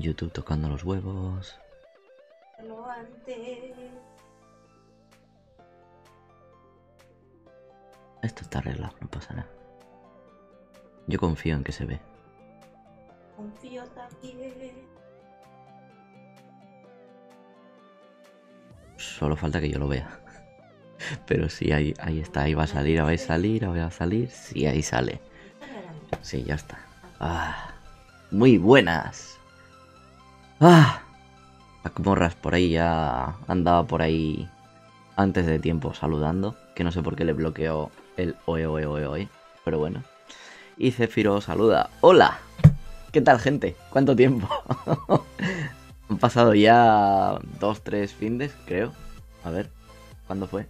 YouTube tocando los huevos. Esto está arreglado, no pasa nada. Yo confío en que se ve. Confío también. Solo falta que yo lo vea. Pero sí, ahí está, ahí va a salir, ahí va a salir. Sí, ahí sale. Sí, ya está. Ah, muy buenas. Ah, Morras por ahí ya andaba por ahí antes de tiempo saludando. Que no sé por qué le bloqueó el oe, oe, oe, oe. Pero bueno. Y Zefiro saluda. ¡Hola! ¿Qué tal, gente? ¿Cuánto tiempo? Han pasado ya 2-3 findes, creo. A ver, ¿cuándo fue?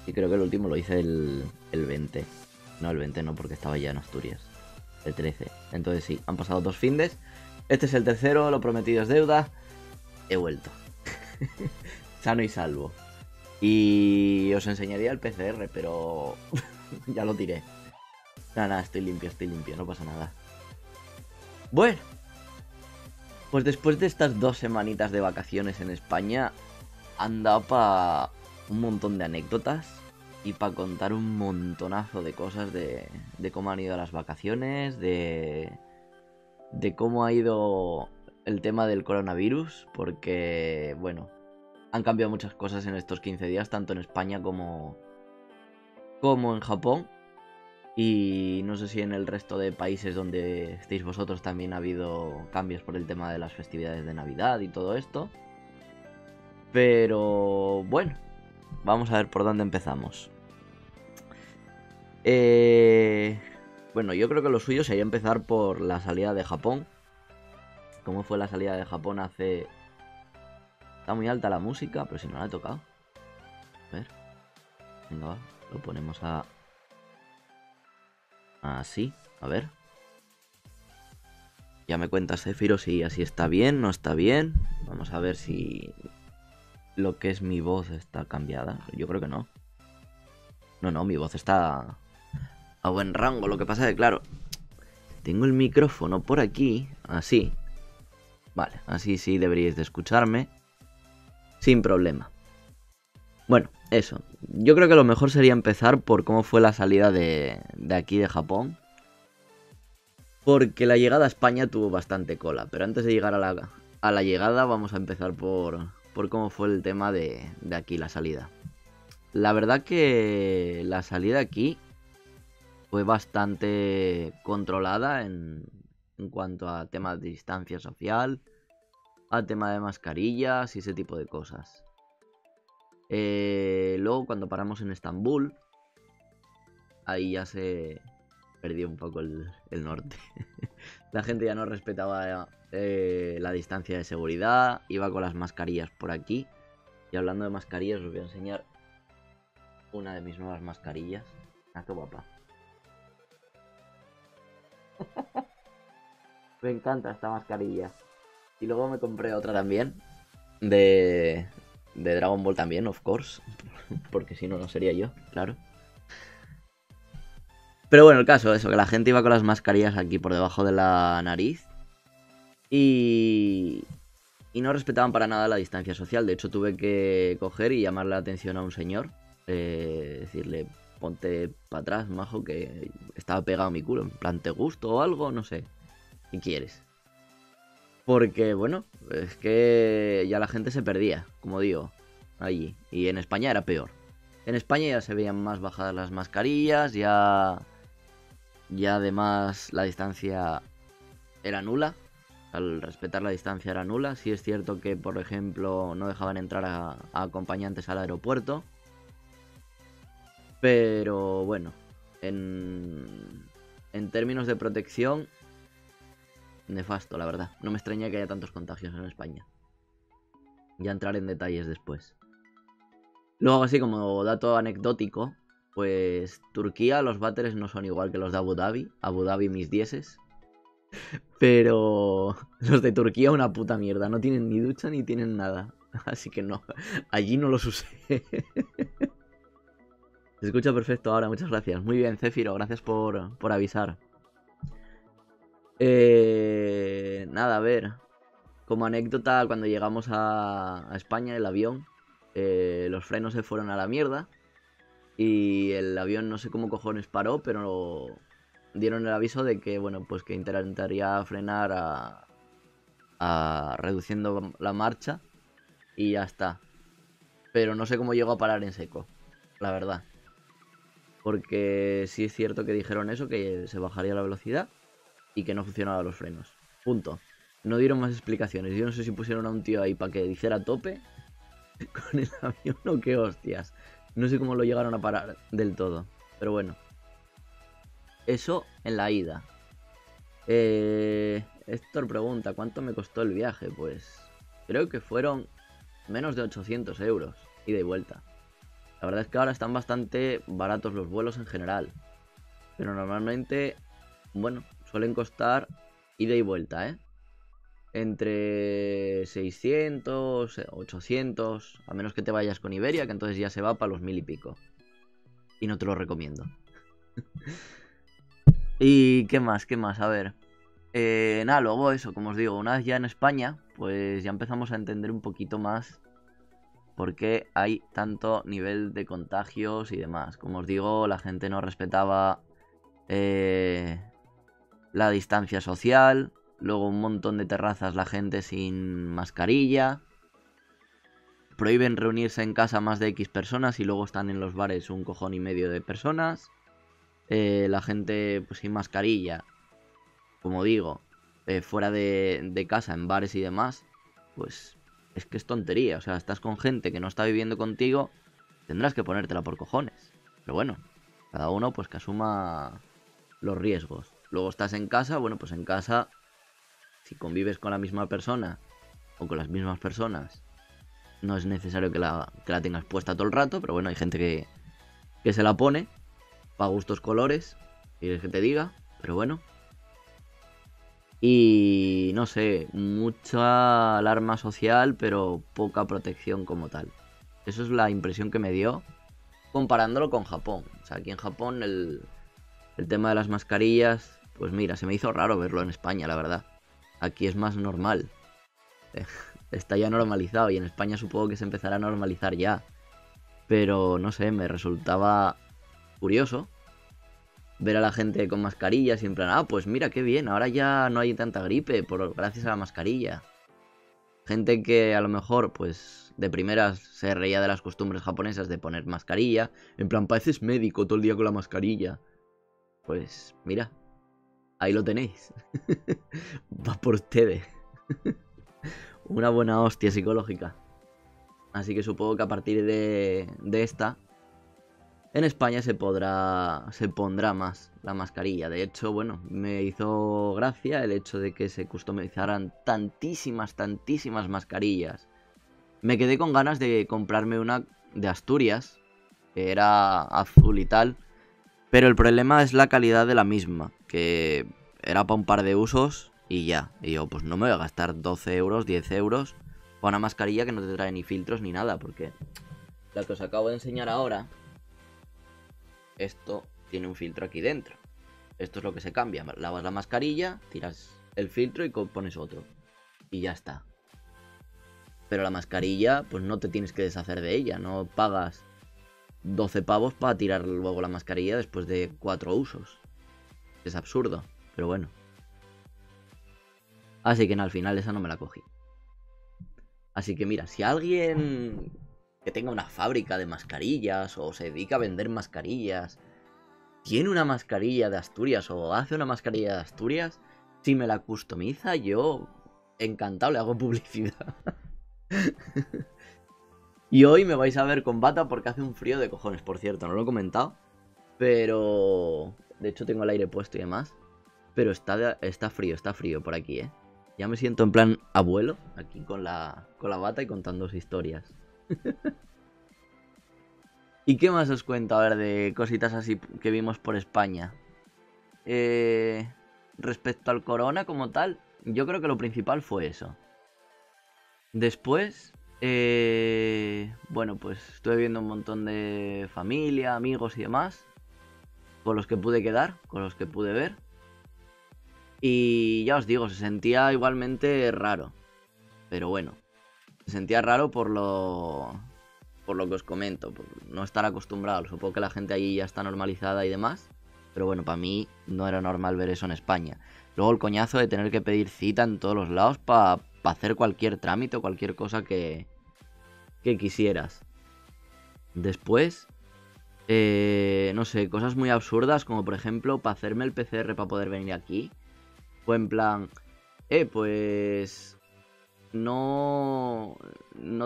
Sí, creo que el último lo hice el 20. No, el 20 no, porque estaba ya en Asturias. El 13. Entonces sí, han pasado 2 findes. Este es el tercero, lo prometido es deuda. He vuelto. Sano y salvo. Y os enseñaría el PCR, pero ya lo tiré. Nada, estoy limpio, no pasa nada. Bueno, pues después de estas 2 semanitas de vacaciones en España, han dado para un montón de anécdotas y para contar un montonazo de cosas de cómo han ido las vacaciones, de cómo ha ido el tema del coronavirus, porque, bueno, han cambiado muchas cosas en estos 15 días, tanto en España como en Japón. Y no sé si en el resto de países donde estéis vosotros también ha habido cambios por el tema de las festividades de Navidad y todo esto. Pero bueno, vamos a ver por dónde empezamos. Bueno, yo creo que lo suyo sería empezar por la salida de Japón. ¿Cómo fue la salida de Japón hace...? Está muy alta la música, pero si no la he tocado. A ver. Venga, va. Lo ponemos a... Así. A ver. Ya me cuentas, Zefiro, si así está bien, no está bien. Vamos a ver si lo que es mi voz está cambiada. Yo creo que no. No, mi voz está a buen rango. Lo que pasa es que, claro, tengo el micrófono por aquí, así. Vale, así sí deberíais de escucharme sin problema. Bueno, eso. Yo creo que lo mejor sería empezar por cómo fue la salida de aquí de Japón. Porque la llegada a España tuvo bastante cola. Pero antes de llegar a la llegada, vamos a empezar por cómo fue el tema de aquí, la salida. La verdad que la salida aquí fue bastante controlada en cuanto a temas de distancia social, a tema de mascarillas y ese tipo de cosas. Luego cuando paramos en Estambul, ahí ya se perdió un poco el norte. La gente ya no respetaba la distancia de seguridad, iba con las mascarillas por aquí. Y hablando de mascarillas, os voy a enseñar una de mis nuevas mascarillas. Ah, qué guapa. Me encanta esta mascarilla. Y luego me compré otra también. De Dragon Ball también, of course. Porque si no, no sería yo, claro. Pero bueno, el caso, eso, que la gente iba con las mascarillas aquí por debajo de la nariz. Y no respetaban para nada la distancia social. De hecho, tuve que coger y llamarle la atención a un señor. Decirle, ponte para atrás, majo, que estaba pegado a mi culo. En plan, ¿te gusto o algo? No sé. ¿Qué quieres? Porque, bueno, es que ya la gente se perdía, como digo, allí. Y en España era peor. En España ya se veían más bajadas las mascarillas, ya además la distancia era nula. Al respetar la distancia era nula. Sí es cierto que, por ejemplo, no dejaban entrar a acompañantes al aeropuerto. Pero bueno, en términos de protección, nefasto, la verdad. No me extraña que haya tantos contagios en España. Ya entraré en detalles después. Luego, así como dato anecdótico, pues Turquía, los váteres no son igual que los de Abu Dhabi. Abu Dhabi mis dieces. Pero los de Turquía una puta mierda. No tienen ni ducha ni tienen nada. Así que no, allí no los usé. Se escucha perfecto ahora, muchas gracias. Muy bien, Céfiro, gracias por avisar. Nada, a ver. Como anécdota, cuando llegamos a España, el avión, los frenos se fueron a la mierda. Y el avión no sé cómo cojones paró, pero dieron el aviso de que, bueno, pues que intentaría frenar a reduciendo la marcha y ya está. Pero no sé cómo llegó a parar en seco, la verdad. Porque sí es cierto que dijeron eso, que se bajaría la velocidad y que no funcionaban los frenos. Punto. No dieron más explicaciones. Yo no sé si pusieron a un tío ahí para que hiciera a tope con el avión o qué hostias. No sé cómo lo llegaron a parar del todo. Pero bueno. Eso en la ida. Héctor pregunta, ¿cuánto me costó el viaje? Pues creo que fueron menos de 800 euros, ida y vuelta. La verdad es que ahora están bastante baratos los vuelos en general. Pero normalmente, bueno, suelen costar ida y vuelta, ¿eh? Entre 600, 800, a menos que te vayas con Iberia, que entonces ya se va para los 1000 y pico. Y no te lo recomiendo. ¿Y qué más? ¿Qué más? A ver. Nada, luego eso, como os digo, una vez ya en España, pues ya empezamos a entender un poquito más por qué hay tanto nivel de contagios y demás. Como os digo, la gente no respetaba la distancia social, luego un montón de terrazas la gente sin mascarilla, prohíben reunirse en casa más de X personas y luego están en los bares un cojón y medio de personas, la gente pues sin mascarilla, como digo, fuera de casa, en bares y demás, pues es que es tontería. O sea, estás con gente que no está viviendo contigo, tendrás que ponértela por cojones. Pero bueno, cada uno pues que asuma los riesgos. Luego estás en casa, bueno, pues en casa, si convives con la misma persona o con las mismas personas, no es necesario que la tengas puesta todo el rato, pero bueno, hay gente que se la pone, para gustos colores, quieres que te diga, pero bueno. Y no sé, mucha alarma social, pero poca protección como tal. Eso es la impresión que me dio comparándolo con Japón. O sea, aquí en Japón el tema de las mascarillas, pues mira, se me hizo raro verlo en España, la verdad. Aquí es más normal. Está ya normalizado y en España supongo que se empezará a normalizar ya. Pero no sé, me resultaba curioso ver a la gente con mascarillas y en plan, pues mira qué bien, ahora ya no hay tanta gripe gracias a la mascarilla. Gente que a lo mejor, pues, de primeras se reía de las costumbres japonesas de poner mascarilla. En plan, pareces médico todo el día con la mascarilla. Pues, mira, ahí lo tenéis. Va por ustedes. Una buena hostia psicológica. Así que supongo que a partir de esta, en España se pondrá más la mascarilla. De hecho, bueno, me hizo gracia el hecho de que se customizaran tantísimas mascarillas. Me quedé con ganas de comprarme una de Asturias, que era azul y tal. Pero el problema es la calidad de la misma, que era para un par de usos y ya. Y yo, pues no me voy a gastar 12 euros, 10 euros para una mascarilla que no te trae ni filtros ni nada, porque la que os acabo de enseñar ahora, esto tiene un filtro aquí dentro. Esto es lo que se cambia. Lavas la mascarilla, tiras el filtro y pones otro. Y ya está. Pero la mascarilla, pues no te tienes que deshacer de ella. No pagas 12 pavos para tirar luego la mascarilla después de 4 usos. Es absurdo, pero bueno. Así que al final esa no me la cogí. Así que mira, si alguien que tenga una fábrica de mascarillas o se dedica a vender mascarillas tiene una mascarilla de Asturias o hace una mascarilla de Asturias, si me la customiza, yo encantado le hago publicidad. Y hoy me vais a ver con bata porque hace un frío de cojones, por cierto, no lo he comentado. Pero de hecho tengo el aire puesto y demás. Pero está frío por aquí, ¿eh? Ya me siento en plan abuelo, aquí con la bata y contándoos historias. ¿Y qué más os cuento? A ver, de cositas así que vimos por España. Respecto al corona como tal, yo creo que lo principal fue eso. Después, bueno, pues estuve viendo un montón de familia, amigos y demás. Con los que pude quedar, con los que pude ver. Y ya os digo, se sentía igualmente raro. Pero bueno, se sentía raro por lo que os comento, por no estar acostumbrado. Supongo que la gente allí ya está normalizada y demás. Pero bueno, para mí no era normal ver eso en España. Luego el coñazo de tener que pedir cita en todos los lados para hacer cualquier trámite o cualquier cosa que quisieras. Después, no sé, cosas muy absurdas como por ejemplo para hacerme el PCR para poder venir aquí. Fue en plan, pues no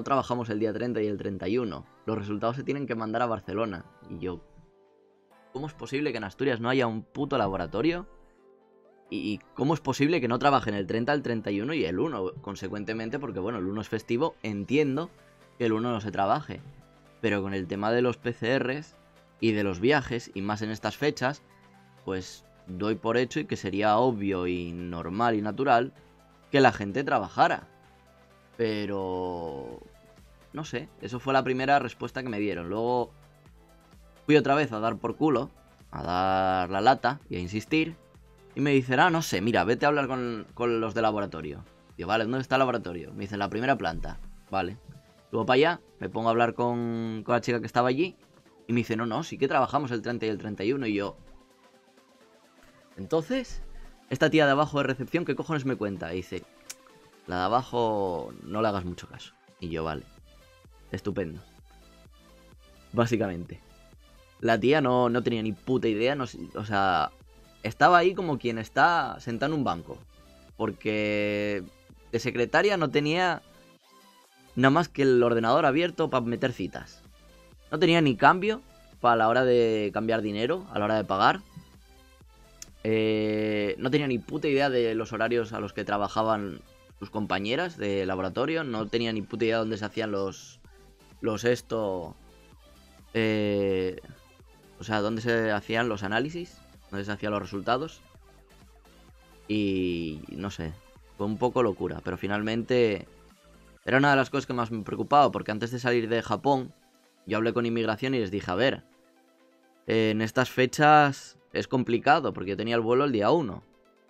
trabajamos el día 30 y el 31. Los resultados se tienen que mandar a Barcelona. Y yo, ¿cómo es posible que en Asturias no haya un puto laboratorio? ¿Y cómo es posible que no trabajen el 30, el 31 y el 1? Consecuentemente, porque bueno, el 1 es festivo, entiendo que el 1 no se trabaje. Pero con el tema de los PCRs y de los viajes, y más en estas fechas, pues doy por hecho y que sería obvio y normal y natural que la gente trabajara. Pero no sé, eso fue la primera respuesta que me dieron. Luego fui otra vez a dar por culo, a dar la lata y a insistir. Y me dicen, no sé, mira, vete a hablar con los de laboratorio. Digo, vale, ¿dónde está el laboratorio? Me dicen, la primera planta. Vale. Luego para allá, me pongo a hablar con la chica que estaba allí. Y me dice, no, sí que trabajamos el 30 y el 31. Y yo, entonces, esta tía de abajo de recepción, ¿qué cojones me cuenta? Y dice, la de abajo no le hagas mucho caso. Y yo, vale. Estupendo. Básicamente. La tía no tenía ni puta idea. No, o sea, estaba ahí como quien está sentado en un banco. Porque de secretaria no tenía nada más que el ordenador abierto para meter citas. No tenía ni cambio para la hora de cambiar dinero, a la hora de pagar. No tenía ni puta idea de los horarios a los que trabajaban sus compañeras de laboratorio. No tenía ni puta idea de dónde se hacían los esto... o sea, dónde se hacían los análisis, dónde se hacían los resultados. Y no sé, fue un poco locura, pero finalmente era una de las cosas que más me preocupaba, porque antes de salir de Japón, yo hablé con inmigración y les dije, a ver, en estas fechas es complicado, porque yo tenía el vuelo el día 1.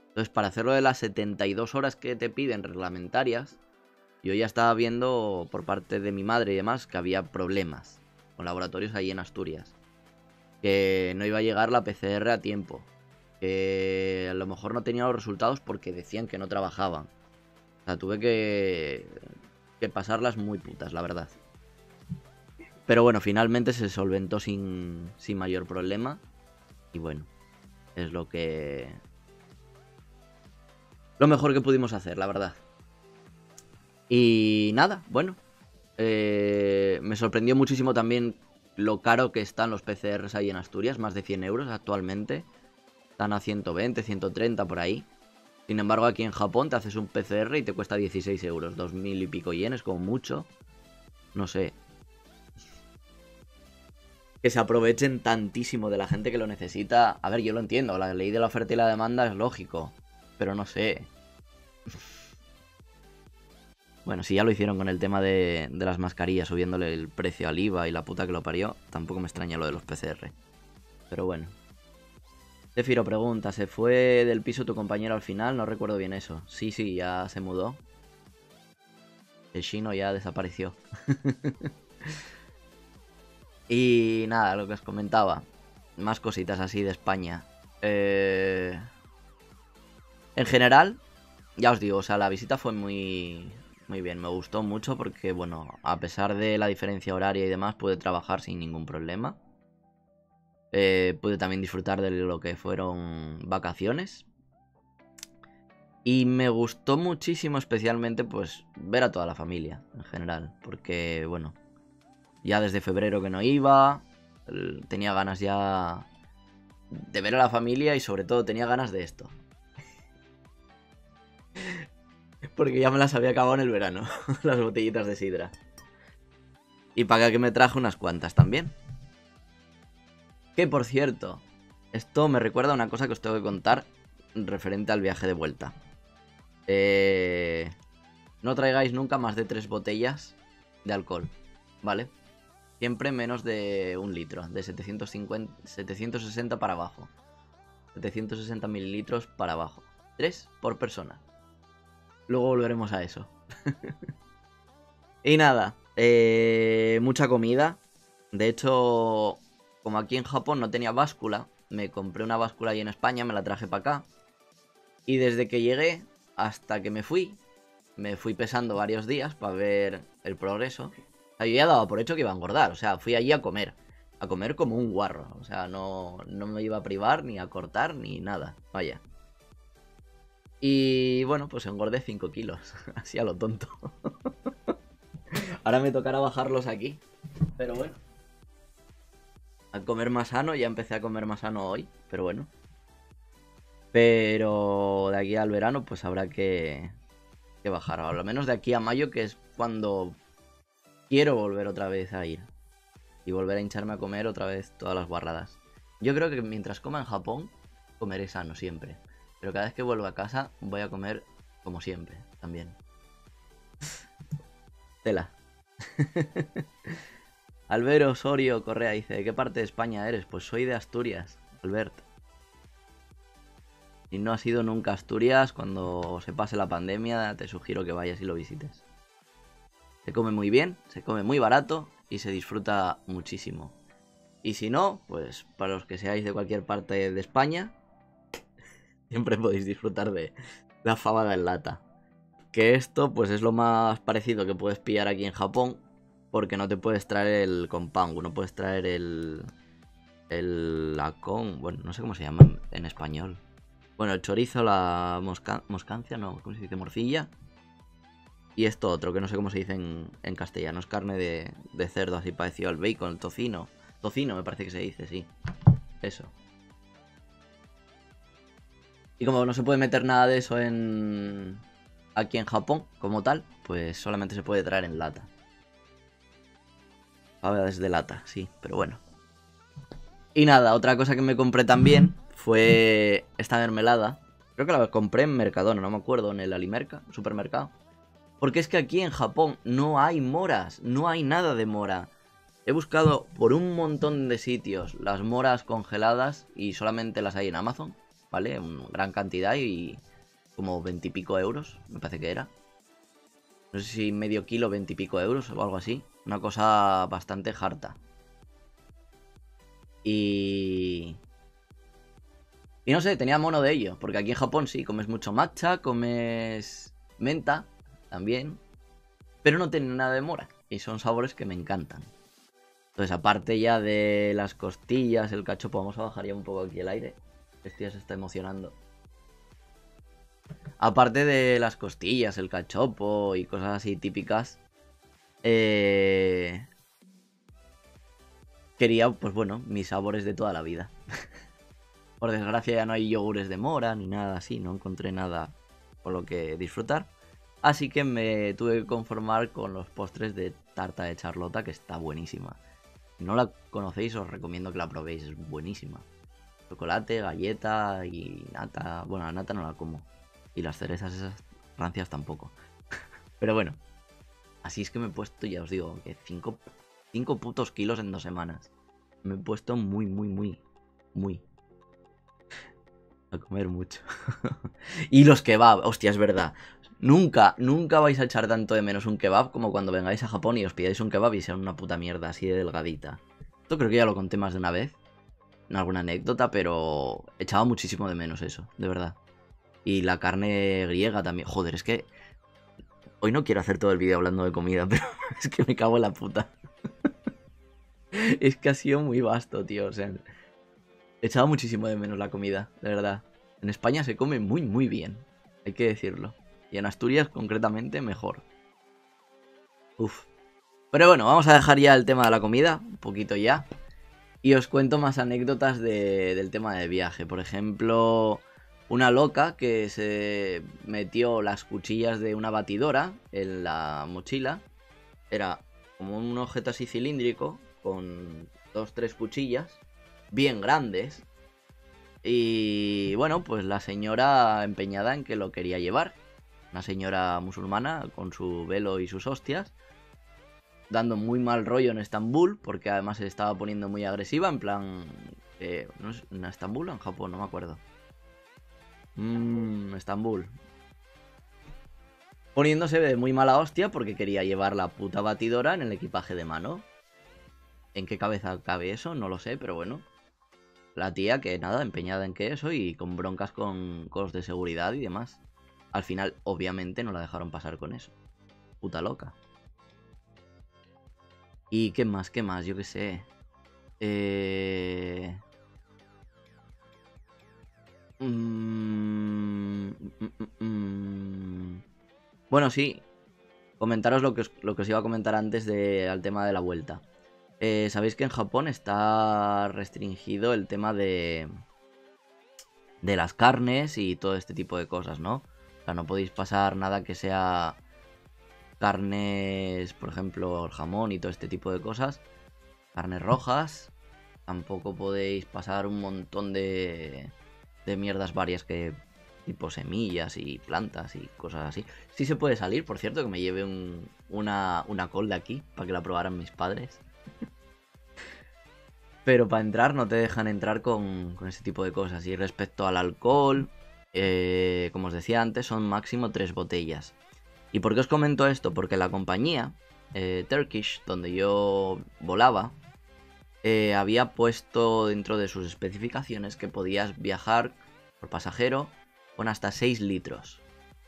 Entonces, para hacerlo de las 72 horas que te piden reglamentarias, yo ya estaba viendo por parte de mi madre y demás que había problemas con laboratorios ahí en Asturias. Que no iba a llegar la PCR a tiempo. Que a lo mejor no tenía los resultados porque decían que no trabajaban. O sea, tuve que pasarlas muy putas, la verdad. Pero bueno, finalmente se solventó sin mayor problema. Y bueno, es lo mejor que pudimos hacer, la verdad. Y nada, bueno. Me sorprendió muchísimo también lo caro que están los PCRs ahí en Asturias. Más de 100 euros actualmente. Están a 120, 130 por ahí. Sin embargo, aquí en Japón te haces un PCR y te cuesta 16 euros. 2000 y pico yenes, como mucho. No sé. Que se aprovechen tantísimo de la gente que lo necesita. A ver, yo lo entiendo. La ley de la oferta y la demanda es lógico. Pero no sé. Bueno, si ya lo hicieron con el tema de las mascarillas, subiéndole el precio al IVA y la puta que lo parió, tampoco me extraña lo de los PCR. Pero bueno. Zefiro pregunta, ¿se fue del piso tu compañero al final? No recuerdo bien eso. Sí, ya se mudó. El Shino ya desapareció. Y nada, lo que os comentaba. Más cositas así de España. En general, ya os digo, o sea, la visita fue muy bien. Me gustó mucho porque, bueno, a pesar de la diferencia horaria y demás, pude trabajar sin ningún problema. Pude también disfrutar de lo que fueron vacaciones. Y me gustó muchísimo, especialmente, pues, ver a toda la familia, en general. Porque, bueno, ya desde febrero que no iba, tenía ganas ya de ver a la familia y sobre todo tenía ganas de esto. Porque ya me las había acabado en el verano, las botellitas de sidra. Y para que me traje unas cuantas también. Que por cierto, esto me recuerda a una cosa que os tengo que contar referente al viaje de vuelta. No traigáis nunca más de 3 botellas de alcohol, ¿vale? Siempre menos de 1 litro, de 760 para abajo. 760 mililitros para abajo. 3 por persona. Luego volveremos a eso. Y nada, mucha comida. De hecho, como aquí en Japón no tenía báscula, me compré una báscula ahí en España, me la traje para acá. Y desde que llegué hasta que me fui pesando varios días para ver el progreso. O sea, yo ya daba por hecho que iba a engordar. O sea, fui allí a comer como un guarro. O sea, no me iba a privar, ni a cortar, ni nada. Vaya. Y bueno, pues engordé 5 kilos. Así a lo tonto. Ahora me tocará bajarlos aquí. Pero bueno. A comer más sano. Ya empecé a comer más sano hoy. Pero bueno. Pero de aquí al verano pues habrá que bajar. A lo menos de aquí a mayo, que es cuando quiero volver otra vez a ir. Y volver a hincharme a comer otra vez todas las guarradas. Yo creo que mientras coma en Japón, comeré sano siempre. Pero cada vez que vuelva a casa voy a comer como siempre, también. Tela. Albert Osorio Correa dice, ¿de qué parte de España eres? Pues soy de Asturias, Albert. Si no has ido nunca a Asturias, cuando se pase la pandemia, te sugiero que vayas y lo visites. Se come muy bien, se come muy barato y se disfruta muchísimo. Y si no, pues para los que seáis de cualquier parte de España, siempre podéis disfrutar de la fabada en lata. Que esto pues es lo más parecido que puedes pillar aquí en Japón, porque no te puedes traer el compango, no puedes traer el lacón, bueno, no sé cómo se llama en español. Bueno, el chorizo, la moscancia, no, ¿cómo se dice? Morcilla. Y esto otro, que no sé cómo se dice en castellano, es carne de cerdo, así parecido al bacon, el tocino. Tocino me parece que se dice, sí. Eso. Y como no se puede meter nada de eso aquí en Japón, como tal, pues solamente se puede traer en lata. Fabadas de lata, sí, pero bueno. Y nada, otra cosa que me compré también fue esta mermelada. Creo que la compré en Mercadona, no me acuerdo, en el Alimerca, supermercado. Porque es que aquí en Japón no hay moras, no hay nada de mora. He buscado por un montón de sitios las moras congeladas y solamente las hay en Amazon, ¿vale? En gran cantidad y como 20 y pico euros, me parece que era. No sé si medio kilo, 20 y pico euros o algo así. Una cosa bastante harta. Y no sé, tenía mono de ello. Porque aquí en Japón sí, comes mucho matcha, comes menta también. Pero no tienen nada de mora. Y son sabores que me encantan. Entonces, aparte ya de las costillas, el cachopo, vamos a bajar ya un poco aquí el aire. Este ya se está emocionando. Aparte de las costillas, el cachopo y cosas así típicas, quería, pues bueno, mis sabores de toda la vida. Por desgracia ya no hay yogures de mora ni nada así, no encontré nada por lo que disfrutar. Así que me tuve que conformar con los postres de tarta de Charlotta, que está buenísima. Si no la conocéis, os recomiendo que la probéis, es buenísima. Chocolate, galleta y nata. Bueno, la nata no la como. Y las cerezas esas rancias tampoco. Pero bueno, así es que me he puesto, ya os digo, que 5 putos kilos en 2 semanas. Me he puesto muy a comer mucho. Y los kebab, hostia, es verdad. Nunca vais a echar tanto de menos un kebab como cuando vengáis a Japón y os pidáis un kebab y sea una puta mierda así de delgadita. Esto creo que ya lo conté más de una vez, en alguna anécdota, pero echaba muchísimo de menos eso, de verdad. Y la carne griega también. Joder, es que hoy no quiero hacer todo el vídeo hablando de comida, pero es que me cago en la puta. Es que ha sido muy vasto, tío, o sea, echaba muchísimo de menos la comida, de verdad. En España se come muy bien, hay que decirlo. Y en Asturias, concretamente, mejor. Uf. Pero bueno, vamos a dejar ya el tema de la comida, un poquito ya. Y os cuento más anécdotas del tema de viaje. Por ejemplo, una loca que se metió las cuchillas de una batidora en la mochila. Era como un objeto así cilíndrico, con 2-3 cuchillas, bien grandes. Y bueno, pues la señora empeñada en que lo quería llevar. Una señora musulmana con su velo y sus hostias, dando muy mal rollo en Estambul, porque además se estaba poniendo muy agresiva, en plan... ¿no es en Estambul o en Japón? No me acuerdo. Estambul. Poniéndose de muy mala hostia porque quería llevar la puta batidora en el equipaje de mano. ¿En qué cabeza cabe eso? No lo sé, pero bueno. La tía que nada, empeñada en que eso y con broncas con los de seguridad y demás. Al final, obviamente, no la dejaron pasar con eso. Puta loca. ¿Y qué más? ¿Qué más? Yo qué sé. Bueno, sí. Comentaros lo que os iba a comentar antes al tema de la vuelta. Sabéis que en Japón está restringido el tema de las carnes y todo este tipo de cosas, ¿no? O sea, no podéis pasar nada que sea carnes, por ejemplo, el jamón y todo este tipo de cosas. Carnes rojas. Tampoco podéis pasar un montón de mierdas varias que tipo semillas y plantas y cosas así. Sí se puede salir, por cierto, que me lleve una col de aquí para que la probaran mis padres. Pero para entrar no te dejan entrar con ese tipo de cosas. Y respecto al alcohol, como os decía antes, son máximo 3 botellas. ¿Y por qué os comento esto? Porque la compañía Turkish, donde yo volaba, había puesto dentro de sus especificaciones que podías viajar por pasajero con hasta 6 litros,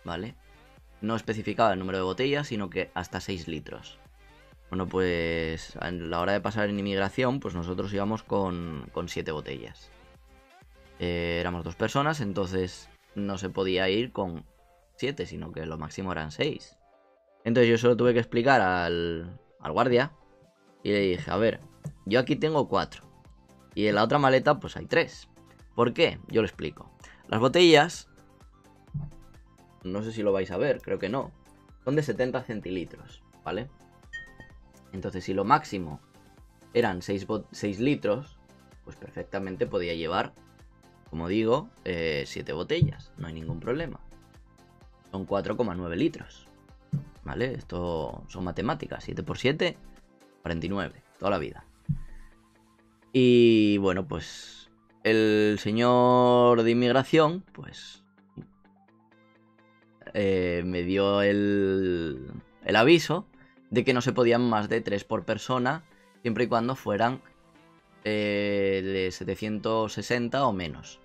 ¿vale? No especificaba el número de botellas, sino que hasta 6 litros. Bueno, pues a la hora de pasar en inmigración, pues nosotros íbamos con 7 botellas. Éramos 2 personas, entonces no se podía ir con 7, sino que lo máximo eran 6. Entonces yo solo tuve que explicar al guardia y le dije, a ver, yo aquí tengo 4 y en la otra maleta pues hay 3. ¿Por qué? Yo lo explico. Las botellas, no sé si lo vais a ver, creo que no, son de 70 centilitros, ¿vale? Entonces si lo máximo eran 6 litros, pues perfectamente podía llevar, como digo, 7 botellas, no hay ningún problema. Son 4,9 litros, ¿vale? Esto son matemáticas, 7 por 7, 49, toda la vida. Y bueno, pues el señor de inmigración, pues me dio el aviso de que no se podían más de 3 por persona, siempre y cuando fueran de 760 o menos.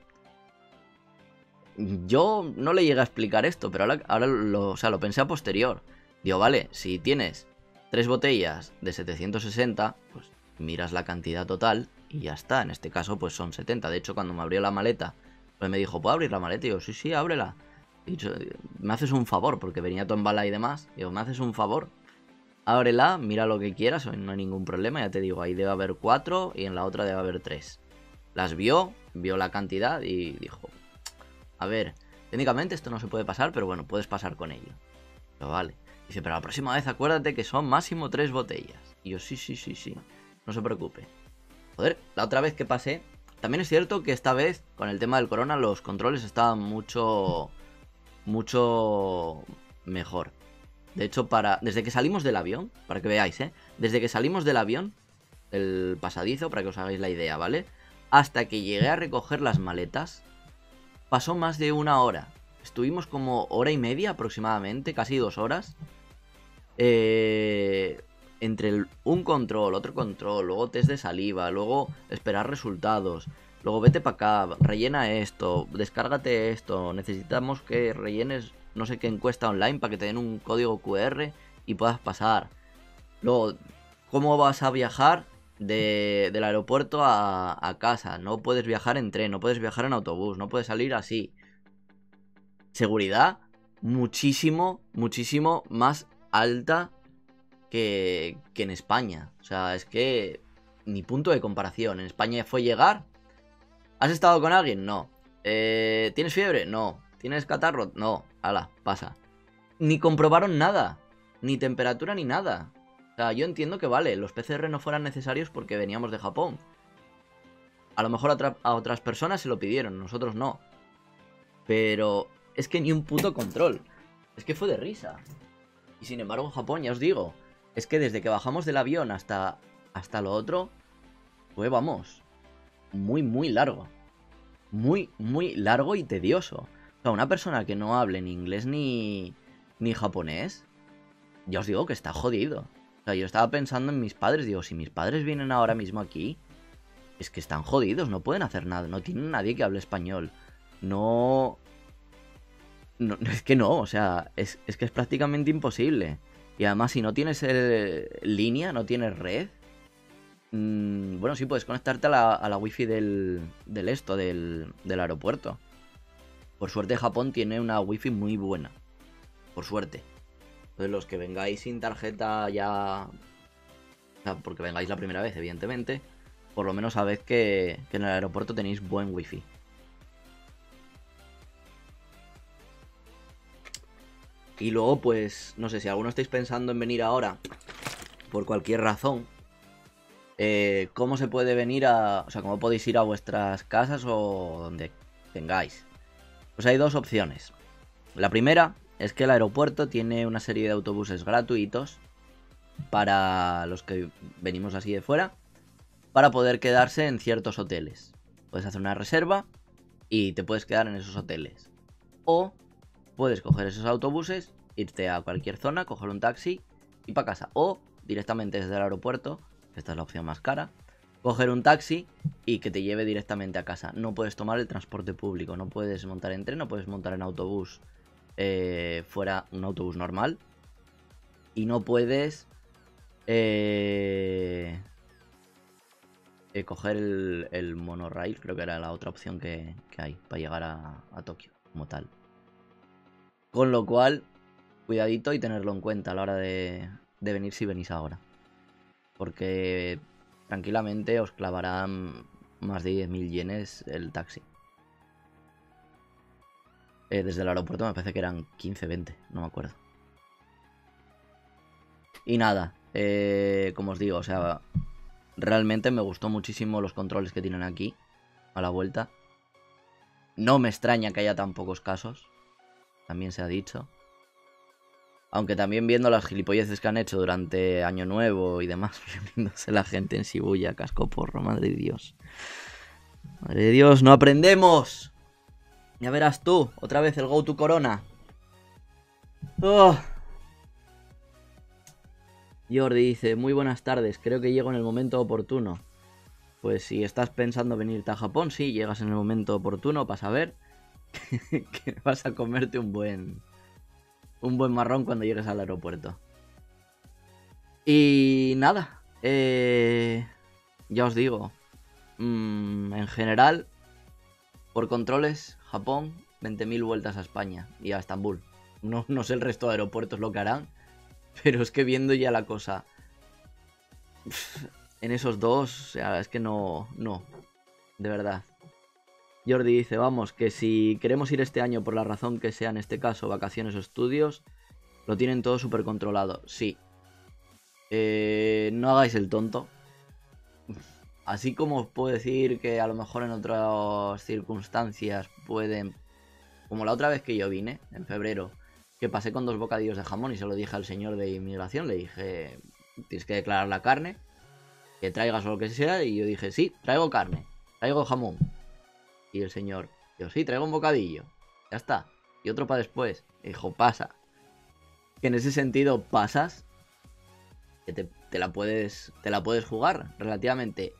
Yo no le llegué a explicar esto, pero ahora lo pensé a posterior. Digo, vale, si tienes 3 botellas de 760, pues miras la cantidad total y ya está. En este caso, pues son 70. De hecho, cuando me abrió la maleta, pues me dijo, ¿puedo abrir la maleta? Y yo, sí, ábrela. Y yo, me haces un favor, porque venía todo embalada y demás. Digo, ¿me haces un favor? Ábrela, mira lo que quieras, no hay ningún problema. Ya te digo, ahí debe haber 4 y en la otra debe haber 3. Las vio la cantidad y dijo, a ver, técnicamente esto no se puede pasar, pero bueno, puedes pasar con ello. Pero vale. Dice, pero la próxima vez acuérdate que son máximo 3 botellas. Y yo, sí. No se preocupe. Joder, la otra vez que pasé, también es cierto que esta vez, con el tema del corona, los controles estaban mucho mejor. De hecho, desde que salimos del avión, para que veáis, desde que salimos del avión, el pasadizo, para que os hagáis la idea, ¿vale? Hasta que llegué a recoger las maletas, pasó más de 1 hora. Estuvimos como 1 hora y media aproximadamente, casi 2 horas. Entre un control, otro control, luego test de saliva, luego esperar resultados, luego vete para acá, rellena esto, descárgate esto, necesitamos que rellenes no sé qué encuesta online para que te den un código QR y puedas pasar. Luego, ¿cómo vas a viajar del aeropuerto a casa? No puedes viajar en tren, no puedes viajar en autobús, no puedes salir así. Seguridad muchísimo más alta que en España. O sea, es que ni punto de comparación. En España fue llegar. ¿Has estado con alguien? No. ¿Tienes fiebre? No. ¿Tienes catarro? No. Hala, pasa. Ni comprobaron nada. Ni temperatura ni nada. O sea, yo entiendo que vale, los PCR no fueran necesarios porque veníamos de Japón. A lo mejor a otras personas se lo pidieron, nosotros no. Pero es que ni un puto control. Es que fue de risa. Y sin embargo en Japón, ya os digo, es que desde que bajamos del avión hasta lo otro, fue, vamos, muy largo. Muy largo y tedioso. O sea, una persona que no hable ni inglés ni japonés, ya os digo que está jodido. O sea, yo estaba pensando en mis padres, digo, si mis padres vienen ahora mismo aquí, es que están jodidos, no pueden hacer nada, no tienen nadie que hable español. No... No, es que no, o sea, es que es prácticamente imposible. Y además, si no tienes línea, no tienes red. Bueno, sí, puedes conectarte a la wifi del aeropuerto. Por suerte, Japón tiene una wifi muy buena. Por suerte. Entonces, los que vengáis sin tarjeta ya. O sea, porque vengáis la primera vez, evidentemente. Por lo menos sabéis que en el aeropuerto tenéis buen wifi. Y luego, pues, no sé, si alguno estáis pensando en venir ahora, por cualquier razón, ¿cómo se puede venir a... O sea, cómo podéis ir a vuestras casas o donde tengáis? Pues hay dos opciones. La primera es que el aeropuerto tiene una serie de autobuses gratuitos para los que venimos así de fuera, para poder quedarse en ciertos hoteles. Puedes hacer una reserva y te puedes quedar en esos hoteles. O puedes coger esos autobuses, irte a cualquier zona, coger un taxi y para casa. O directamente desde el aeropuerto, que esta es la opción más cara, coger un taxi y que te lleve directamente a casa. No puedes tomar el transporte público, no puedes montar en tren, no puedes montar en autobús fuera un autobús normal. Y no puedes coger el monorail, creo que era la otra opción que hay para llegar a Tokio como tal. Con lo cual, cuidadito y tenerlo en cuenta a la hora de venir si venís ahora. Porque tranquilamente os clavarán más de 10.000 yenes el taxi. Desde el aeropuerto me parece que eran 15, 20, no me acuerdo. Y nada, como os digo, o sea, realmente me gustó muchísimo los controles que tienen aquí, a la vuelta. No me extraña que haya tan pocos casos, también se ha dicho. Aunque también viendo las gilipolleces que han hecho durante Año Nuevo y demás, reuniéndose la gente en Shibuya, casco porro, madre de Dios. Madre de Dios, no aprendemos. Ya verás tú, otra vez el Go to Corona. Oh. Jordi dice, muy buenas tardes, creo que llego en el momento oportuno. Pues si estás pensando venirte a Japón, sí, llegas en el momento oportuno para saber que vas a comerte un buen marrón cuando llegues al aeropuerto. Y nada, ya os digo, en general, por controles, Japón, 20.000 vueltas a España y a Estambul. No sé el resto de aeropuertos lo que harán, pero es que viendo ya la cosa en esos dos, o sea, es que no, de verdad. Jordi dice, vamos, que si queremos ir este año por la razón que sea, en este caso, vacaciones o estudios, lo tienen todo súper controlado. Sí. No hagáis el tonto. Así como os puedo decir que a lo mejor en otras circunstancias pueden... Como la otra vez que yo vine, en febrero, que pasé con 2 bocadillos de jamón y se lo dije al señor de inmigración, le dije, tienes que declarar la carne, que traigas o lo que sea, y yo dije, sí, traigo carne, traigo jamón. Y el señor, yo sí, traigo un bocadillo, ya está, y otro para después. Y dijo, pasa. Que en ese sentido pasas, que te la puedes jugar relativamente.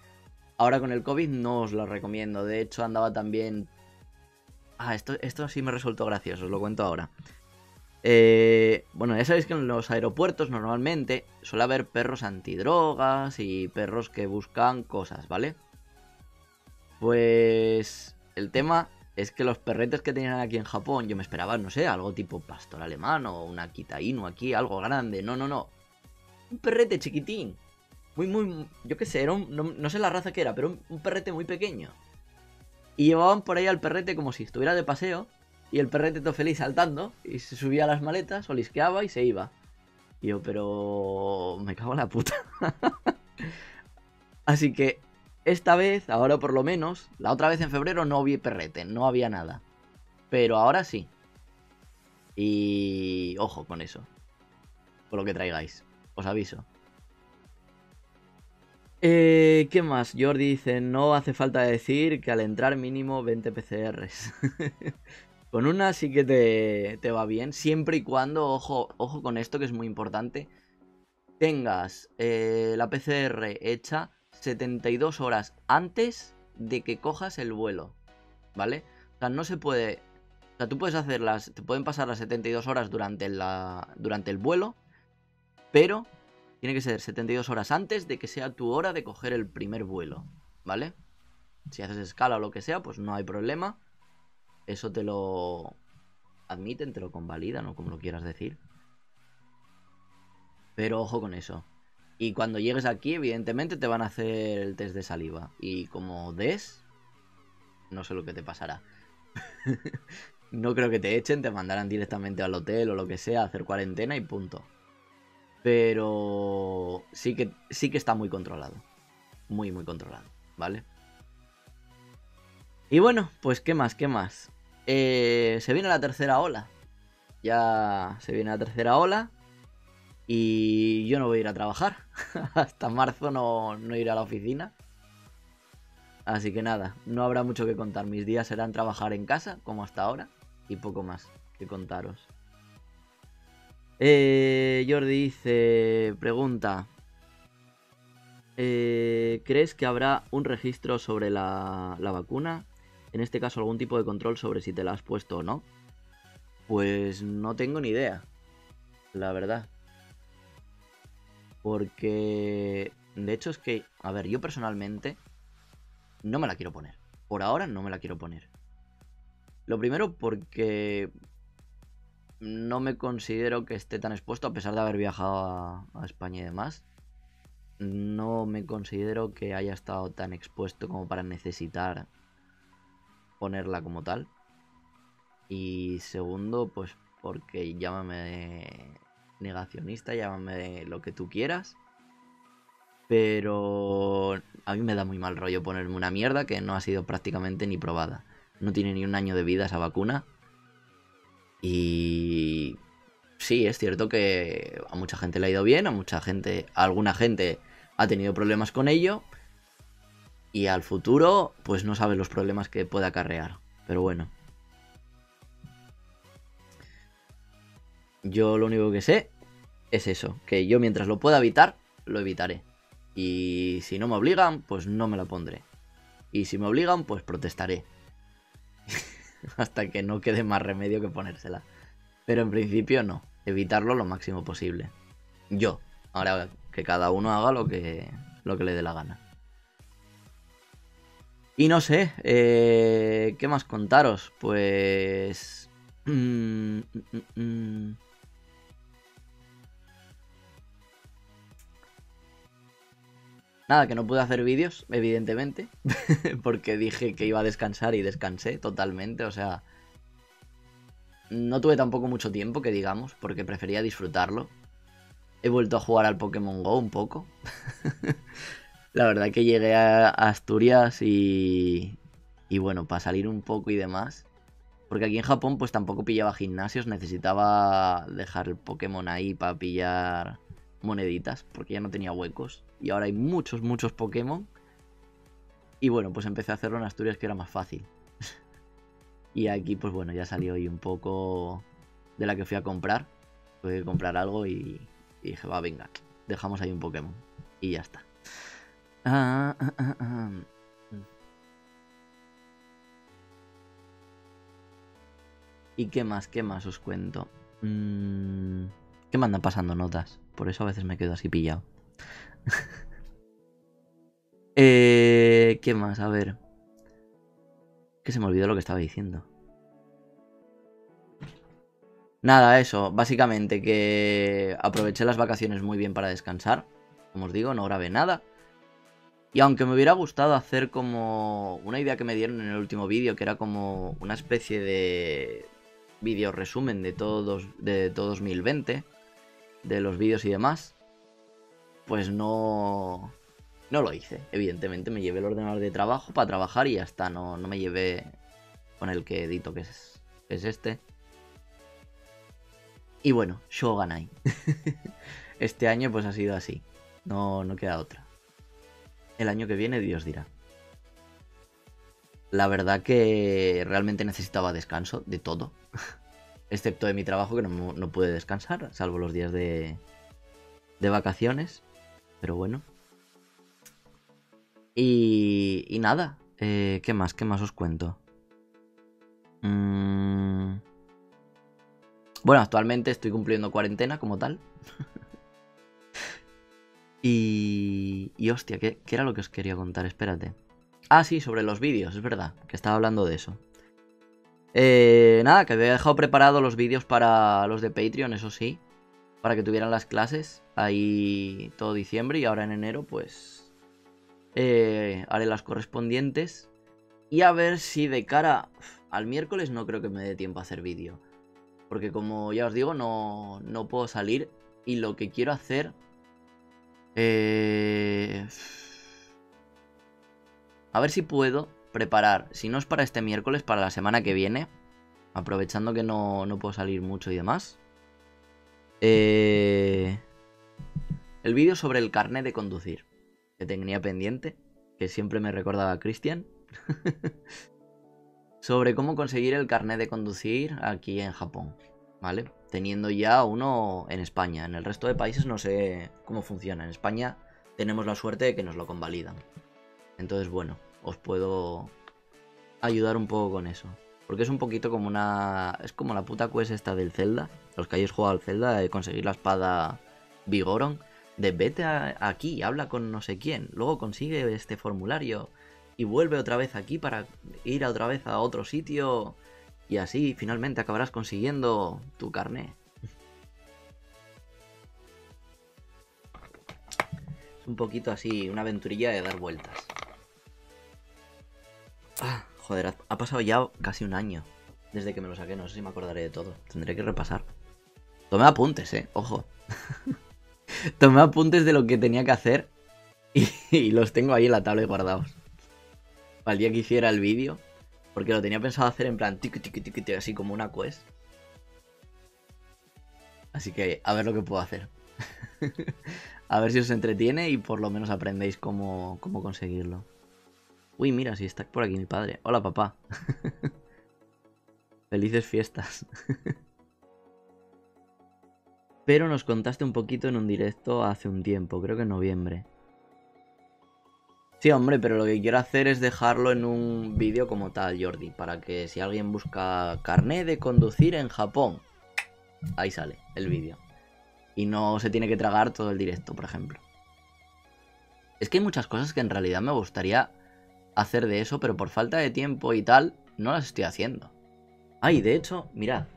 Ahora con el COVID no os lo recomiendo, de hecho andaba también... esto sí me resultó gracioso, os lo cuento ahora. Bueno, ya sabéis que en los aeropuertos normalmente suele haber perros antidrogas y perros que buscan cosas, ¿vale? Pues el tema es que los perretes que tenían aquí en Japón, yo me esperaba, no sé, algo tipo pastor alemán o una Akita Inu aquí, algo grande. No. Un perrete chiquitín. Muy, yo qué sé, no sé la raza que era, pero un perrete muy pequeño. Y llevaban por ahí al perrete como si estuviera de paseo. Y el perrete todo feliz saltando. Y se subía a las maletas, olisqueaba y se iba. Y yo, pero... me cago en la puta. Así que esta vez, ahora por lo menos, la otra vez en febrero no vi perrete, no había nada. Pero ahora sí. Y ojo con eso. Con lo que traigáis. Os aviso. ¿Qué más? Jordi dice, no hace falta decir que al entrar mínimo 20 PCRs. Con una sí que te va bien, siempre y cuando, ojo con esto que es muy importante, tengas la PCR hecha 72 horas antes de que cojas el vuelo, ¿vale? O sea, no se puede... O sea, tú puedes hacerlas, te pueden pasar las 72 horas durante el vuelo, pero tiene que ser 72 horas antes de que sea tu hora de coger el primer vuelo, ¿vale? Si haces escala o lo que sea, pues no hay problema. Eso te lo admiten, te lo convalidan o como lo quieras decir. Pero ojo con eso. Y cuando llegues aquí, evidentemente te van a hacer el test de saliva. Y como des, no sé lo que te pasará. No creo que te echen, te mandarán directamente al hotel o lo que sea, a hacer cuarentena y punto. Pero sí que está muy controlado. Muy, muy controlado, ¿vale? Y bueno, pues ¿qué más? ¿Qué más? Se viene la tercera ola. Ya se viene la tercera ola. Y yo no voy a ir a trabajar. Hasta marzo no iré a la oficina. Así que nada, no habrá mucho que contar. Mis días serán trabajar en casa, como hasta ahora. Y poco más que contaros. Jordi dice, pregunta. ¿Crees que habrá un registro sobre la vacuna? En este caso, algún tipo de control sobre si te la has puesto o no. Pues no tengo ni idea, la verdad. Porque, de hecho, es que, a ver, yo personalmente no me la quiero poner. Por ahora no me la quiero poner. Lo primero porque no me considero que esté tan expuesto, a pesar de haber viajado a España y demás. No me considero que haya estado tan expuesto como para necesitar ponerla como tal. Y segundo, pues porque llámame negacionista, llámame lo que tú quieras. Pero a mí me da muy mal rollo ponerme una mierda que no ha sido prácticamente ni probada. No tiene ni un año de vida esa vacuna. Y sí, es cierto que a mucha gente le ha ido bien, a alguna gente ha tenido problemas con ello. Y al futuro, pues no sabes los problemas que puede acarrear. Pero bueno. Yo lo único que sé es eso, que yo mientras lo pueda evitar, lo evitaré. Y si no me obligan, pues no me la pondré. Y si me obligan, pues protestaré. Hasta que no quede más remedio que ponérsela. Pero en principio no, evitarlo lo máximo posible. Yo, ahora que cada uno haga lo que le dé la gana. Y no sé, ¿qué más contaros? Pues... Nada, que no pude hacer vídeos, evidentemente, porque dije que iba a descansar y descansé totalmente, o sea... No tuve tampoco mucho tiempo, que digamos, porque prefería disfrutarlo. He vuelto a jugar al Pokémon GO un poco. La verdad que llegué a Asturias y bueno, para salir un poco y demás. Porque aquí en Japón pues tampoco pillaba gimnasios, necesitaba dejar el Pokémon ahí para pillar moneditas, porque ya no tenía huecos. Y ahora hay muchos, muchos Pokémon. Y bueno, pues empecé a hacerlo en Asturias, que era más fácil. Y aquí pues bueno, ya salió hoy un poco de la que fui a comprar. Fui a comprar algo y dije, va, venga, dejamos ahí un Pokémon. Y ya está. ¿Y qué más os cuento? ¿Qué me andan pasando notas? Por eso a veces me quedo así pillado. ¿Qué más? A ver. Que se me olvidó lo que estaba diciendo. Nada, eso. Básicamente que aproveché las vacaciones muy bien para descansar. Como os digo, no grabé nada. Y aunque me hubiera gustado hacer como una idea que me dieron en el último vídeo, que era como una especie de vídeo resumen de todo 2020, de los vídeos y demás, pues no lo hice. Evidentemente me llevé el ordenador de trabajo para trabajar y ya está, no me llevé con el que edito, que es este. Y bueno, Shogunai. Este año pues ha sido así, no queda otra. El año que viene Dios dirá. la verdad que realmente necesitaba descanso de todo. Excepto de mi trabajo, que no pude descansar, salvo los días de vacaciones. Pero bueno. Y nada. ¿Qué más? ¿Qué más os cuento? Bueno, actualmente estoy cumpliendo cuarentena como tal. Y hostia, ¿qué era lo que os quería contar? Espérate. Ah, sí, sobre los vídeos, es verdad, que estaba hablando de eso. Nada, que había dejado preparados los vídeos para los de Patreon, eso sí. Para que tuvieran las clases ahí todo diciembre y ahora en enero pues haré las correspondientes. Y a ver si de cara al miércoles no creo que me dé tiempo a hacer vídeo. Porque como ya os digo, no puedo salir. Y lo que quiero hacer... a ver si puedo preparar, si no es para este miércoles, para la semana que viene. Aprovechando que no puedo salir mucho y demás. El vídeo sobre el carnet de conducir. Que tenía pendiente. Que siempre me recordaba a Cristian. Sobre cómo conseguir el carnet de conducir aquí en Japón. ¿Vale? Teniendo ya uno en España. En el resto de países no sé cómo funciona. En España tenemos la suerte de que nos lo convalidan. Entonces, bueno, os puedo ayudar un poco con eso. Porque es un poquito como una... Es como la puta quest esta del Zelda. Los que hayáis jugado al Zelda, de conseguir la espada Vigoron. De vete aquí, habla con no sé quién. Luego consigue este formulario. Y vuelve otra vez aquí para ir otra vez a otro sitio. Y así finalmente acabarás consiguiendo tu carné. Es un poquito así, una aventurilla de dar vueltas. Joder, ha pasado ya casi un año desde que me lo saqué. No sé si me acordaré de todo. Tendré que repasar. Tomé apuntes, ojo. Tomé apuntes de lo que tenía que hacer. Y los tengo ahí en la tablet guardados. Para el día que hiciera el vídeo. Porque lo tenía pensado hacer en plan así como una quest. Así que a ver lo que puedo hacer. A ver si os entretiene y por lo menos aprendéis cómo conseguirlo. Uy, mira, si está por aquí mi padre. Hola, papá. Felices fiestas. Pero nos contaste un poquito en un directo hace un tiempo, creo que en noviembre. Sí, hombre, pero lo que quiero hacer es dejarlo en un vídeo como tal, Jordi. Para que si alguien busca carné de conducir en Japón, ahí sale el vídeo. Y no se tiene que tragar todo el directo, por ejemplo. Es que hay muchas cosas que en realidad me gustaría hacer de eso, pero por falta de tiempo y tal, no las estoy haciendo. Ay, de hecho, mirad.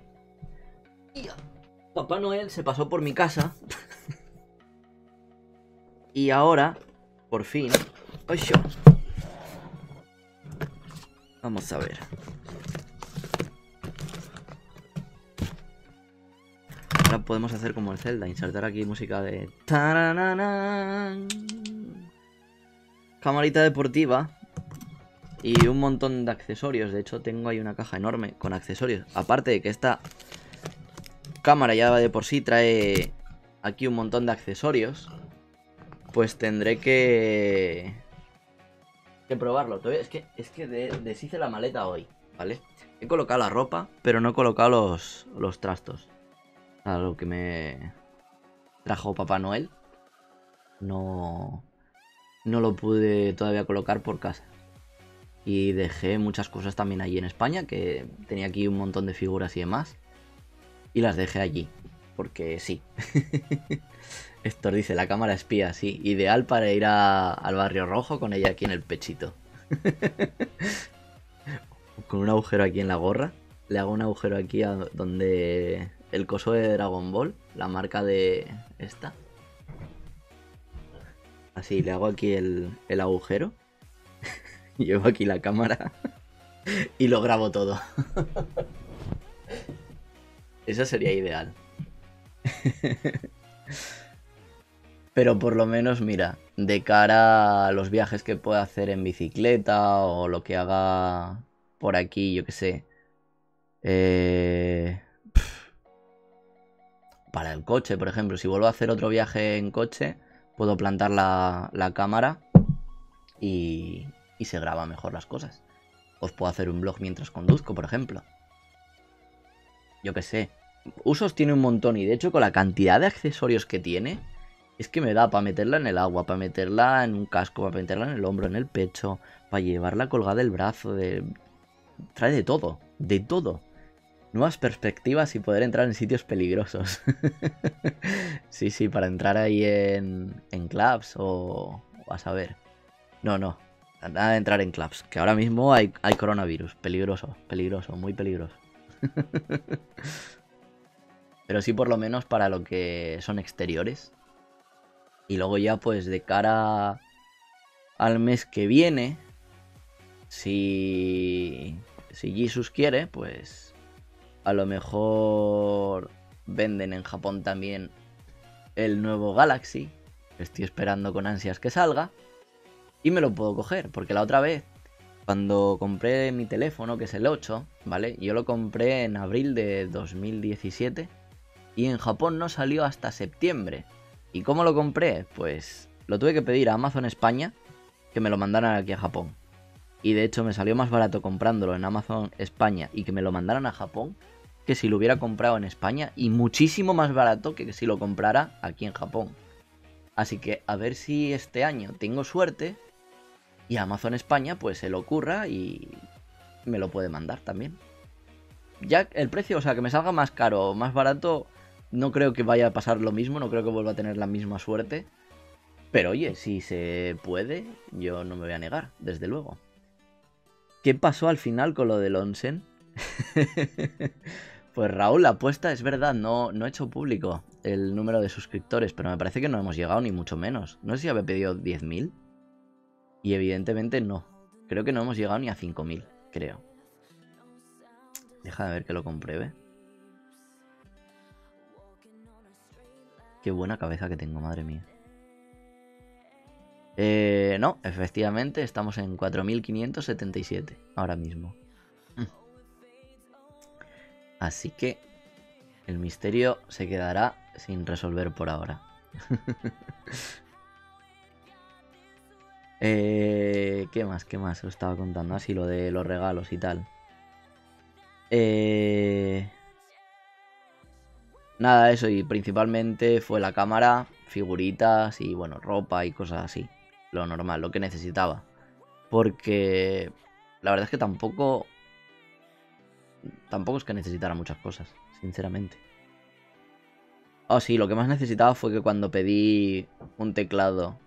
Papá Noel se pasó por mi casa. Y ahora, por fin... ¡Oye! Vamos a ver. Ahora podemos hacer como el Zelda, insertar aquí música de... ¡Tarananan! Camarita deportiva. Y un montón de accesorios. De hecho, tengo ahí una caja enorme con accesorios. Aparte de que esta cámara ya de por sí trae aquí un montón de accesorios. Pues tendré que probarlo. Es que deshice la maleta hoy, ¿vale? He colocado la ropa, pero no he colocado los trastos. A lo que me trajo Papá Noel. No lo pude todavía colocar por casa. Y dejé muchas cosas también allí en España, que tenía aquí un montón de figuras y demás. Y las dejé allí, porque sí. Héctor dice, la cámara espía, sí. Ideal para ir al Barrio Rojo con ella aquí en el pechito. Con un agujero aquí en la gorra. Le hago un agujero aquí donde el coso de Dragon Ball, la marca de esta. Así, le hago aquí el agujero. Llevo aquí la cámara. Y lo grabo todo. Eso sería ideal. Pero por lo menos, mira, de cara a los viajes que pueda hacer en bicicleta o lo que haga por aquí, yo qué sé. Para el coche, por ejemplo, si vuelvo a hacer otro viaje en coche, puedo plantar la cámara y se graba mejor las cosas. Os puedo hacer un blog mientras conduzco, por ejemplo. Yo qué sé. Usos tiene un montón y de hecho con la cantidad de accesorios que tiene, es que me da para meterla en el agua, para meterla en un casco, para meterla en el hombro, en el pecho, para llevarla colgada del brazo, trae de todo, de todo. Nuevas perspectivas y poder entrar en sitios peligrosos. Sí, para entrar ahí en clubs o a saber. No, nada de entrar en clubs, que ahora mismo hay coronavirus, peligroso, muy peligroso. Pero sí por lo menos para lo que son exteriores. Y luego ya pues de cara al mes que viene, si Jesus quiere, pues a lo mejor venden en Japón también el nuevo Galaxy. Estoy esperando con ansias que salga. Y me lo puedo coger, porque la otra vez, cuando compré mi teléfono, que es el 8, ¿vale? Yo lo compré en abril de 2017 y en Japón no salió hasta septiembre. ¿Y cómo lo compré? Pues lo tuve que pedir a Amazon España que me lo mandaran aquí a Japón. Y de hecho me salió más barato comprándolo en Amazon España y que me lo mandaran a Japón que si lo hubiera comprado en España, y muchísimo más barato que si lo comprara aquí en Japón. Así que a ver si este año tengo suerte y a Amazon España pues se le ocurra y me lo puede mandar también. Ya el precio, o sea, que me salga más caro o más barato, no creo que vaya a pasar lo mismo, no creo que vuelva a tener la misma suerte. Pero oye, si se puede, yo no me voy a negar, desde luego. ¿Qué pasó al final con lo del Onsen? Pues Raúl, la apuesta es verdad, no he hecho público el número de suscriptores, pero me parece que no hemos llegado ni mucho menos. No sé si había pedido 10.000. Y evidentemente no. Creo que no hemos llegado ni a 5.000, creo. Deja de ver que lo compruebe. Qué buena cabeza que tengo, madre mía. No, efectivamente estamos en 4.577 ahora mismo. Así que el misterio se quedará sin resolver por ahora. ¿Qué más? Os estaba contando así lo de los regalos y tal. Nada, eso, y principalmente fue la cámara, figuritas y bueno, ropa y cosas así. Lo normal, lo que necesitaba. Porque la verdad es que tampoco es que necesitara muchas cosas, sinceramente. Oh, sí, lo que más necesitaba fue que cuando pedí un teclado,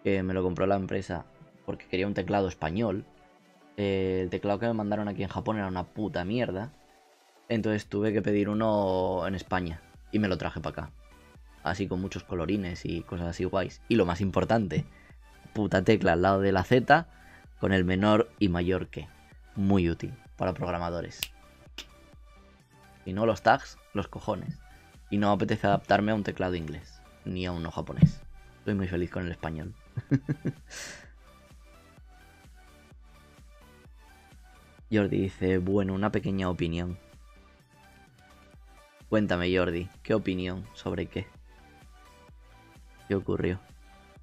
que me lo compró la empresa, porque quería un teclado español, el teclado que me mandaron aquí en Japón era una puta mierda. Entonces tuve que pedir uno en España y me lo traje para acá. Así con muchos colorines y cosas así guays. Y lo más importante, puta tecla al lado de la Z con el menor y mayor que. Muy útil para programadores. Y no los tags, los cojones. Y no apetece adaptarme a un teclado inglés, ni a uno japonés. Estoy muy feliz con el español. Jordi dice, bueno, una pequeña opinión. Cuéntame, Jordi, ¿qué opinión sobre qué? ¿Qué ocurrió?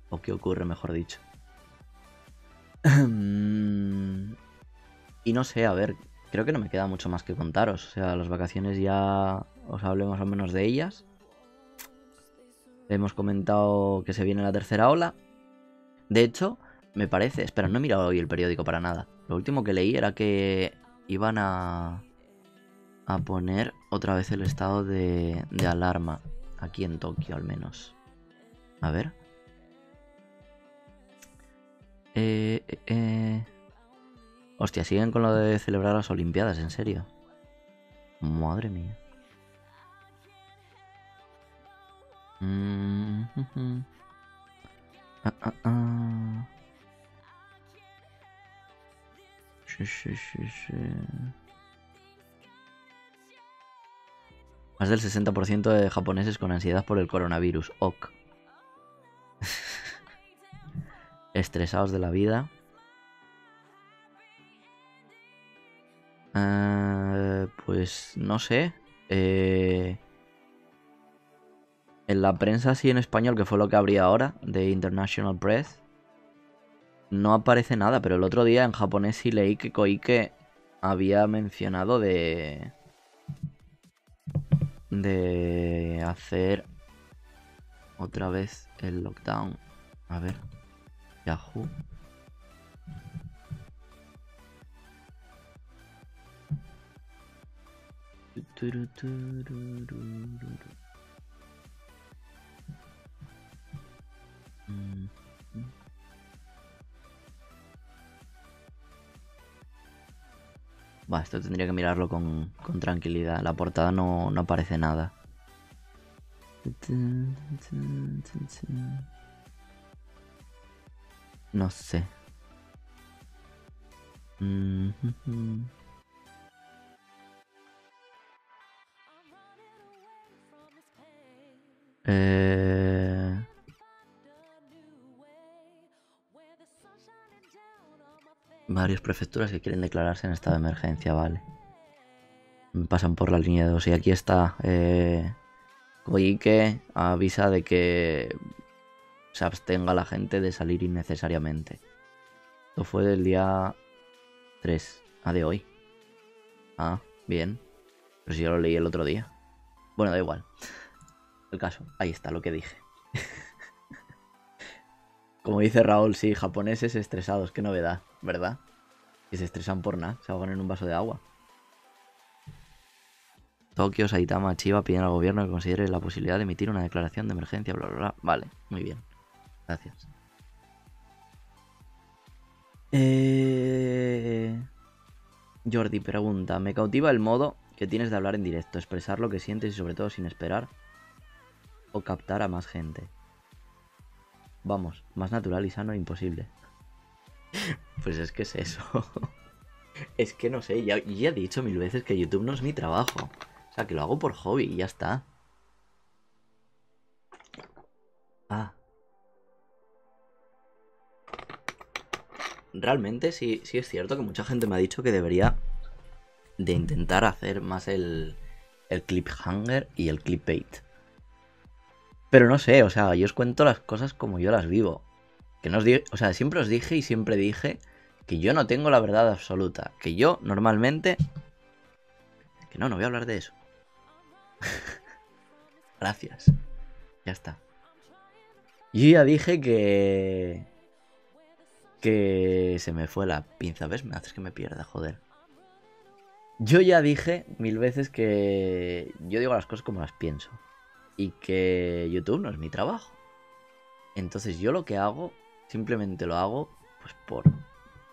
O qué ocurre, mejor dicho. Y no sé, a ver, creo que no me queda mucho más que contaros. O sea, las vacaciones ya os hablé más o menos de ellas. Hemos comentado que se viene la tercera ola. De hecho, me parece... Espera, no he mirado hoy el periódico para nada. Lo último que leí era que iban a poner otra vez el estado de alarma. Aquí en Tokio, al menos. A ver. Hostia, siguen con lo de celebrar las Olimpiadas, en serio. Madre mía. Sí. Más del 60% de japoneses con ansiedad por el coronavirus. Ok. Estresados de la vida. Pues no sé. En la prensa así en español, que fue lo que abrí ahora, de International Press, no aparece nada, pero el otro día en japonés sí leí que Koike había mencionado de hacer otra vez el lockdown. A ver, Yahoo. Bah, esto tendría que mirarlo con tranquilidad. La portada no aparece nada. No sé. Varias prefecturas que quieren declararse en estado de emergencia, vale. Me pasan por la línea 2 y aquí está. Koike avisa de que se abstenga la gente de salir innecesariamente. Esto fue del día 3 a de hoy. Ah, bien. Pero si yo lo leí el otro día. Bueno, da igual. El caso, ahí está lo que dije. Como dice Raúl, sí, japoneses estresados, qué novedad, ¿verdad? Que se estresan por nada, se ahogan en un vaso de agua. Tokio, Saitama, Chiba piden al gobierno que considere la posibilidad de emitir una declaración de emergencia, bla, bla, bla. Vale, muy bien. Gracias. Jordi pregunta, me cautiva el modo que tienes de hablar en directo, expresar lo que sientes y sobre todo sin esperar o captar a más gente. Vamos, más natural y sano imposible. Pues es que es eso. Es que no sé, ya he dicho 1000 veces que YouTube no es mi trabajo. O sea, que lo hago por hobby y ya está. Ah. Realmente sí es cierto que mucha gente me ha dicho que debería de intentar hacer más el cliffhanger y el clickbait. Pero no sé, o sea, yo os cuento las cosas como yo las vivo. Que no os o sea, siempre os dije y siempre dije que yo no tengo la verdad absoluta. Que yo normalmente... Que no voy a hablar de eso. Gracias. Ya está. Yo ya dije que se me fue la pinza. ¿Ves? Me haces que me pierda, joder. Yo ya dije 1000 veces que yo digo las cosas como las pienso. Y que YouTube no es mi trabajo. Entonces yo lo que hago, simplemente lo hago pues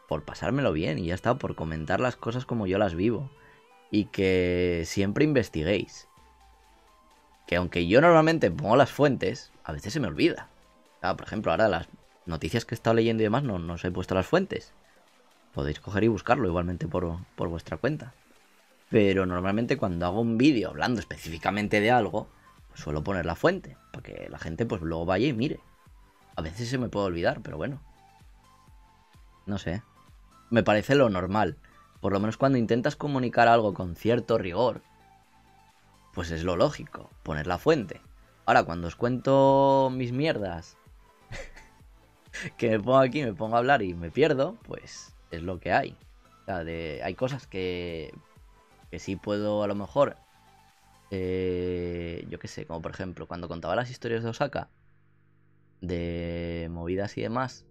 por pasármelo bien y ya está, por comentar las cosas como yo las vivo. Y que siempre investiguéis. Que aunque yo normalmente pongo las fuentes, a veces se me olvida. Por ejemplo, ahora las noticias que he estado leyendo y demás no os he puesto las fuentes. Podéis coger y buscarlo igualmente por vuestra cuenta. Pero normalmente cuando hago un vídeo hablando específicamente de algo, pues suelo poner la fuente, para que la gente pues luego vaya y mire. A veces se me puede olvidar, pero bueno. No sé. Me parece lo normal. Por lo menos cuando intentas comunicar algo con cierto rigor, pues es lo lógico, poner la fuente. Ahora, cuando os cuento mis mierdas, que me pongo aquí, me pongo a hablar y me pierdo, pues es lo que hay. O sea, hay cosas que sí puedo a lo mejor, yo qué sé, como por ejemplo, cuando contaba las historias de Osaka, de movidas y demás,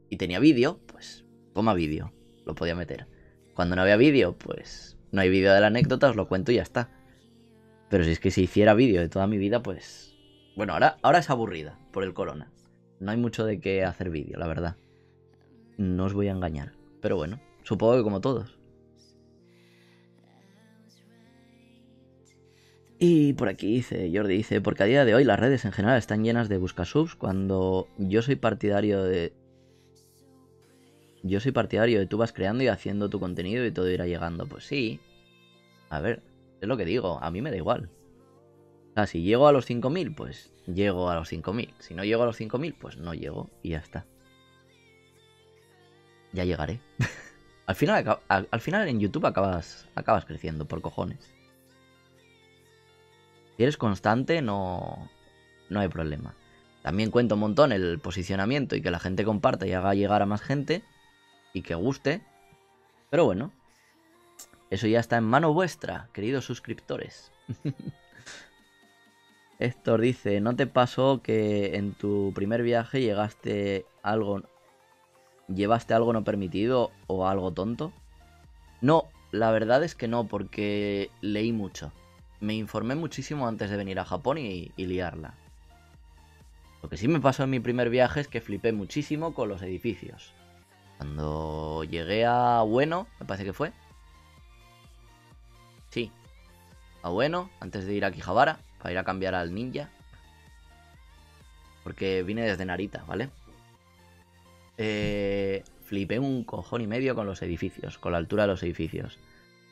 y tenía vídeo, pues toma vídeo, lo podía meter. Cuando no había vídeo, pues no hay vídeo de la anécdota, os lo cuento y ya está. Pero si es que si hiciera vídeo de toda mi vida, pues... Bueno, ahora es aburrida por el corona. No hay mucho de qué hacer vídeo, la verdad. No os voy a engañar. Pero bueno, supongo que como todos. Y por aquí dice, Jordi dice, porque a día de hoy las redes en general están llenas de buscasubs cuando yo soy partidario de... Yo soy partidario de tú vas creando y haciendo tu contenido y todo irá llegando. Pues sí. A ver, es lo que digo, a mí me da igual. O sea, si llego a los 5000, pues llego a los 5000. Si no llego a los 5000, pues no llego y ya está. Ya llegaré. al final en YouTube acabas creciendo por cojones. Si eres constante, no hay problema. También cuenta un montón el posicionamiento y que la gente comparta y haga llegar a más gente y que guste. Pero bueno, eso ya está en mano vuestra, queridos suscriptores. Héctor dice, ¿no te pasó que en tu primer viaje llevaste algo no permitido o algo tonto? No, la verdad es que no, porque leí mucho. Me informé muchísimo antes de venir a Japón y liarla. Lo que sí me pasó en mi primer viaje es que flipé muchísimo con los edificios. Cuando llegué a Ueno, me parece que fue. Sí, a Ueno, antes de ir a Akihabara, para ir a cambiar al ninja. Porque vine desde Narita, ¿vale? Flipé un cojón y medio con los edificios, con la altura de los edificios.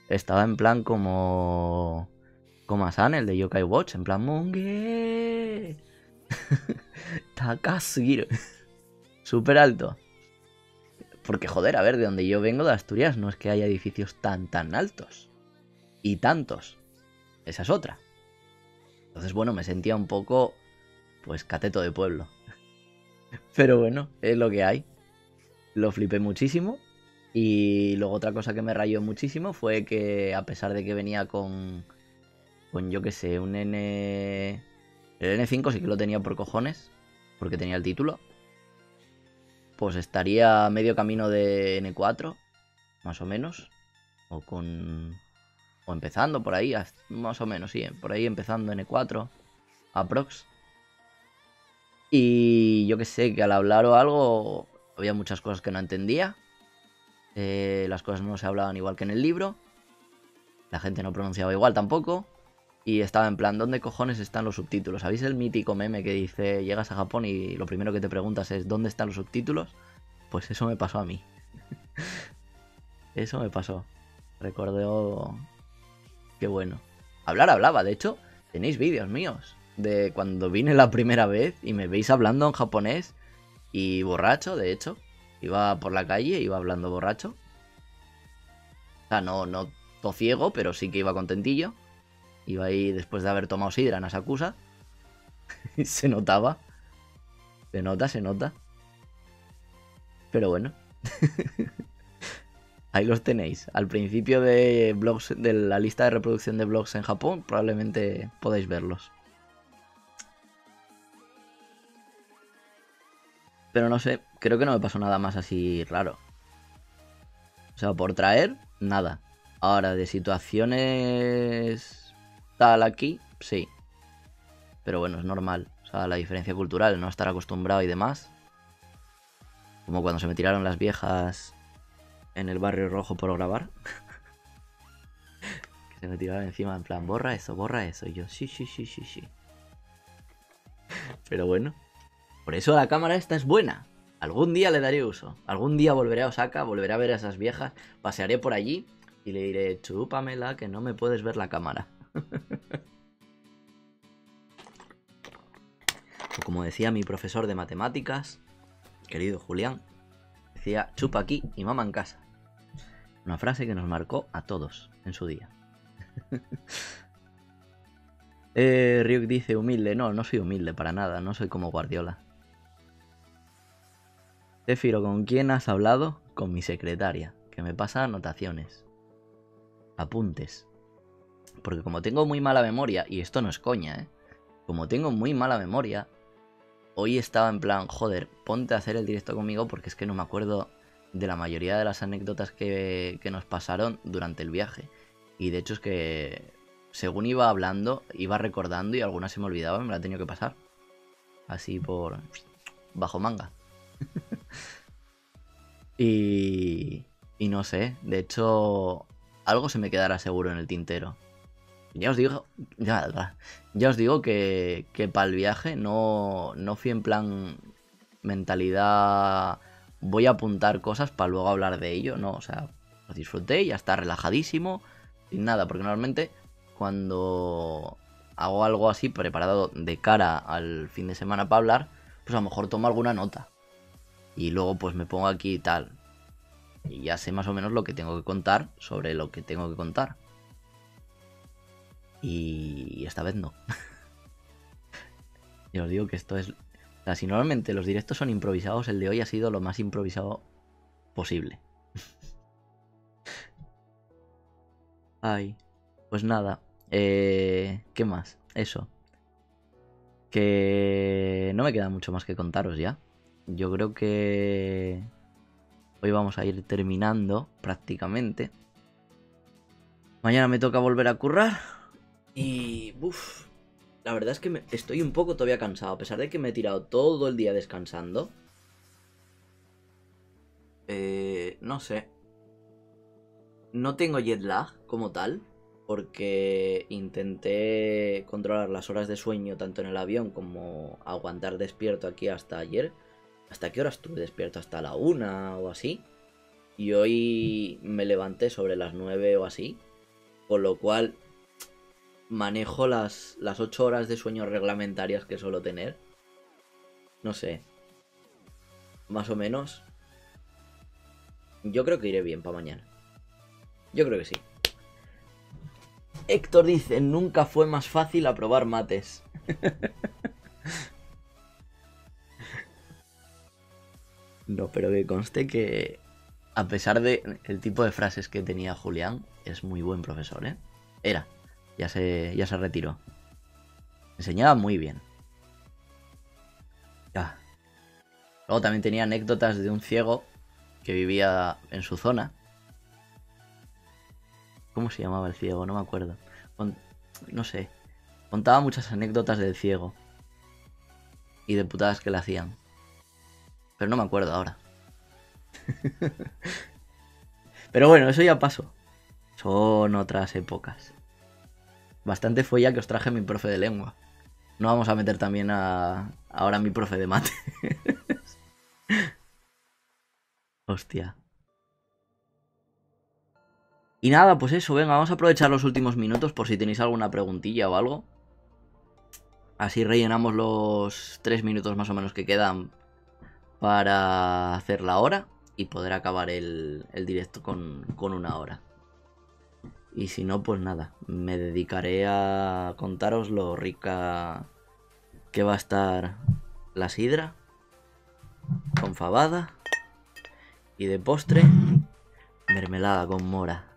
Estaba en plan como Asan, el de Yokai Watch, en plan Monge. Takasugiru. Súper alto. Porque joder, a ver, de donde yo vengo, de Asturias, no es que haya edificios tan altos. Y tantos. Esa es otra. Entonces, bueno, me sentía un poco, pues, cateto de pueblo. Pero bueno, es lo que hay. Lo flipé muchísimo. Y luego otra cosa que me rayó muchísimo fue que, a pesar de que venía con yo que sé, un N... El N5 sí que lo tenía por cojones, porque tenía el título. Pues estaría medio camino de N4, más o menos. O empezando por ahí, más o menos, sí, por ahí empezando N4, aprox. Y yo que sé, que al hablar o algo, había muchas cosas que no entendía. Las cosas no se hablaban igual que en el libro. La gente no pronunciaba igual tampoco. Y estaba en plan, ¿dónde cojones están los subtítulos? ¿Sabéis el mítico meme que dice, llegas a Japón y lo primero que te preguntas es, ¿dónde están los subtítulos? Pues eso me pasó a mí. Eso me pasó. Recuerdo... Qué bueno. Hablar hablaba, de hecho, tenéis vídeos míos de cuando vine la primera vez y me veis hablando en japonés y borracho, de hecho. Iba por la calle, iba hablando borracho. O sea, no tociego, pero sí que iba contentillo. Iba ahí después de haber tomado sidra en Asakusa. Se notaba. Se nota. Pero bueno. Ahí los tenéis. Al principio de blogs, de la lista de reproducción de blogs en Japón, probablemente podáis verlos. Pero no sé, creo que no me pasó nada más así raro. O sea, por traer, nada. Ahora, de situaciones tal aquí, sí. Pero bueno, es normal. O sea, la diferencia cultural, no estar acostumbrado y demás. Como cuando se me tiraron las viejas en el barrio rojo por grabar. Que se me tiraron encima en plan, borra eso. Y yo, sí. Pero bueno. Por eso la cámara esta es buena. Algún día le daré uso. Algún día volveré a Osaka, volveré a ver a esas viejas. Pasearé por allí y le diré, chúpamela que no me puedes ver la cámara. O como decía mi profesor de matemáticas, querido Julián, decía, chupa aquí y mama en casa. Una frase que nos marcó a todos en su día. Ryuk dice, humilde. No soy humilde para nada, no soy como Guardiola. Zefiro, ¿con quién has hablado? Con mi secretaria, que me pasa anotaciones. Apuntes. Porque como tengo muy mala memoria, y esto no es coña, como tengo muy mala memoria, hoy estaba en plan, joder, ponte a hacer el directo conmigo porque es que no me acuerdo de la mayoría de las anécdotas que nos pasaron durante el viaje. Y de hecho es que según iba hablando, iba recordando y algunas se me olvidaban y me la he tenido que pasar. Así por bajo manga. y no sé, de hecho algo se me quedará seguro en el tintero. Ya os digo que para el viaje no fui en plan mentalidad voy a apuntar cosas para luego hablar de ello, no, o sea, lo disfruté y ya está relajadísimo, sin nada, porque normalmente cuando hago algo así preparado de cara al fin de semana para hablar, pues a lo mejor tomo alguna nota y luego pues me pongo aquí y tal y ya sé más o menos lo que tengo que contar sobre lo que tengo que contar. Y esta vez no. Ya os digo que esto es O sea, si normalmente los directos son improvisados, el de hoy ha sido lo más improvisado posible. Ay, pues nada. ¿Qué más? Eso. Que no me queda mucho más que contaros ya. Yo creo que hoy vamos a ir terminando prácticamente. Mañana me toca volver a currar. Y... Uf, la verdad es que estoy un poco todavía cansado. A pesar de que me he tirado todo el día descansando. No sé. No tengo jet lag como tal. Porque intenté controlar las horas de sueño tanto en el avión como aguantar despierto aquí hasta ayer. ¿Hasta qué hora estuve despierto? ¿Hasta la 1 o así? Y hoy me levanté sobre las 9 o así. Con lo cual manejo las 8 horas de sueño reglamentarias que suelo tener. No sé. Más o menos. Yo creo que iré bien para mañana. Yo creo que sí. Héctor dice, nunca fue más fácil aprobar mates. No, pero que conste que a pesar de el tipo de frases que tenía Julián, es muy buen profesor, ¿eh? Era. Ya se retiró. Enseñaba muy bien. Ya. Luego también tenía anécdotas de un ciego que vivía en su zona. ¿Cómo se llamaba el ciego? No me acuerdo. No sé. Contaba muchas anécdotas del ciego. Y de putadas que le hacían. Pero no me acuerdo ahora. Pero bueno, eso ya pasó. Son otras épocas. Bastante fue ya que os traje mi profe de lengua. No vamos a meter también ahora mi profe de mate. Hostia. Y nada, pues eso, venga, vamos a aprovechar los últimos minutos por si tenéis alguna preguntilla o algo. Así rellenamos los 3 minutos más o menos que quedan para hacer la hora y poder acabar el directo con 1 hora. Y si no, pues nada, me dedicaré a contaros lo rica que va a estar la sidra con fabada y de postre mermelada con mora.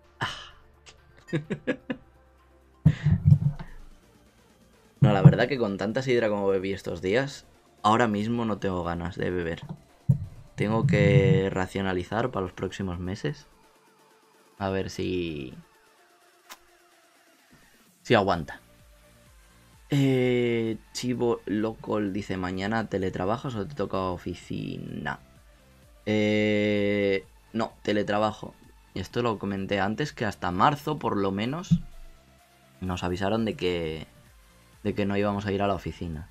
No, la verdad que con tanta sidra como bebí estos días, ahora mismo no tengo ganas de beber. Tengo que racionalizar para los próximos meses. A ver si aguanta. Chivo Local dice, ¿mañana teletrabajas o te toca oficina? No, teletrabajo. Y esto lo comenté antes, que hasta marzo por lo menos nos avisaron de que no íbamos a ir a la oficina.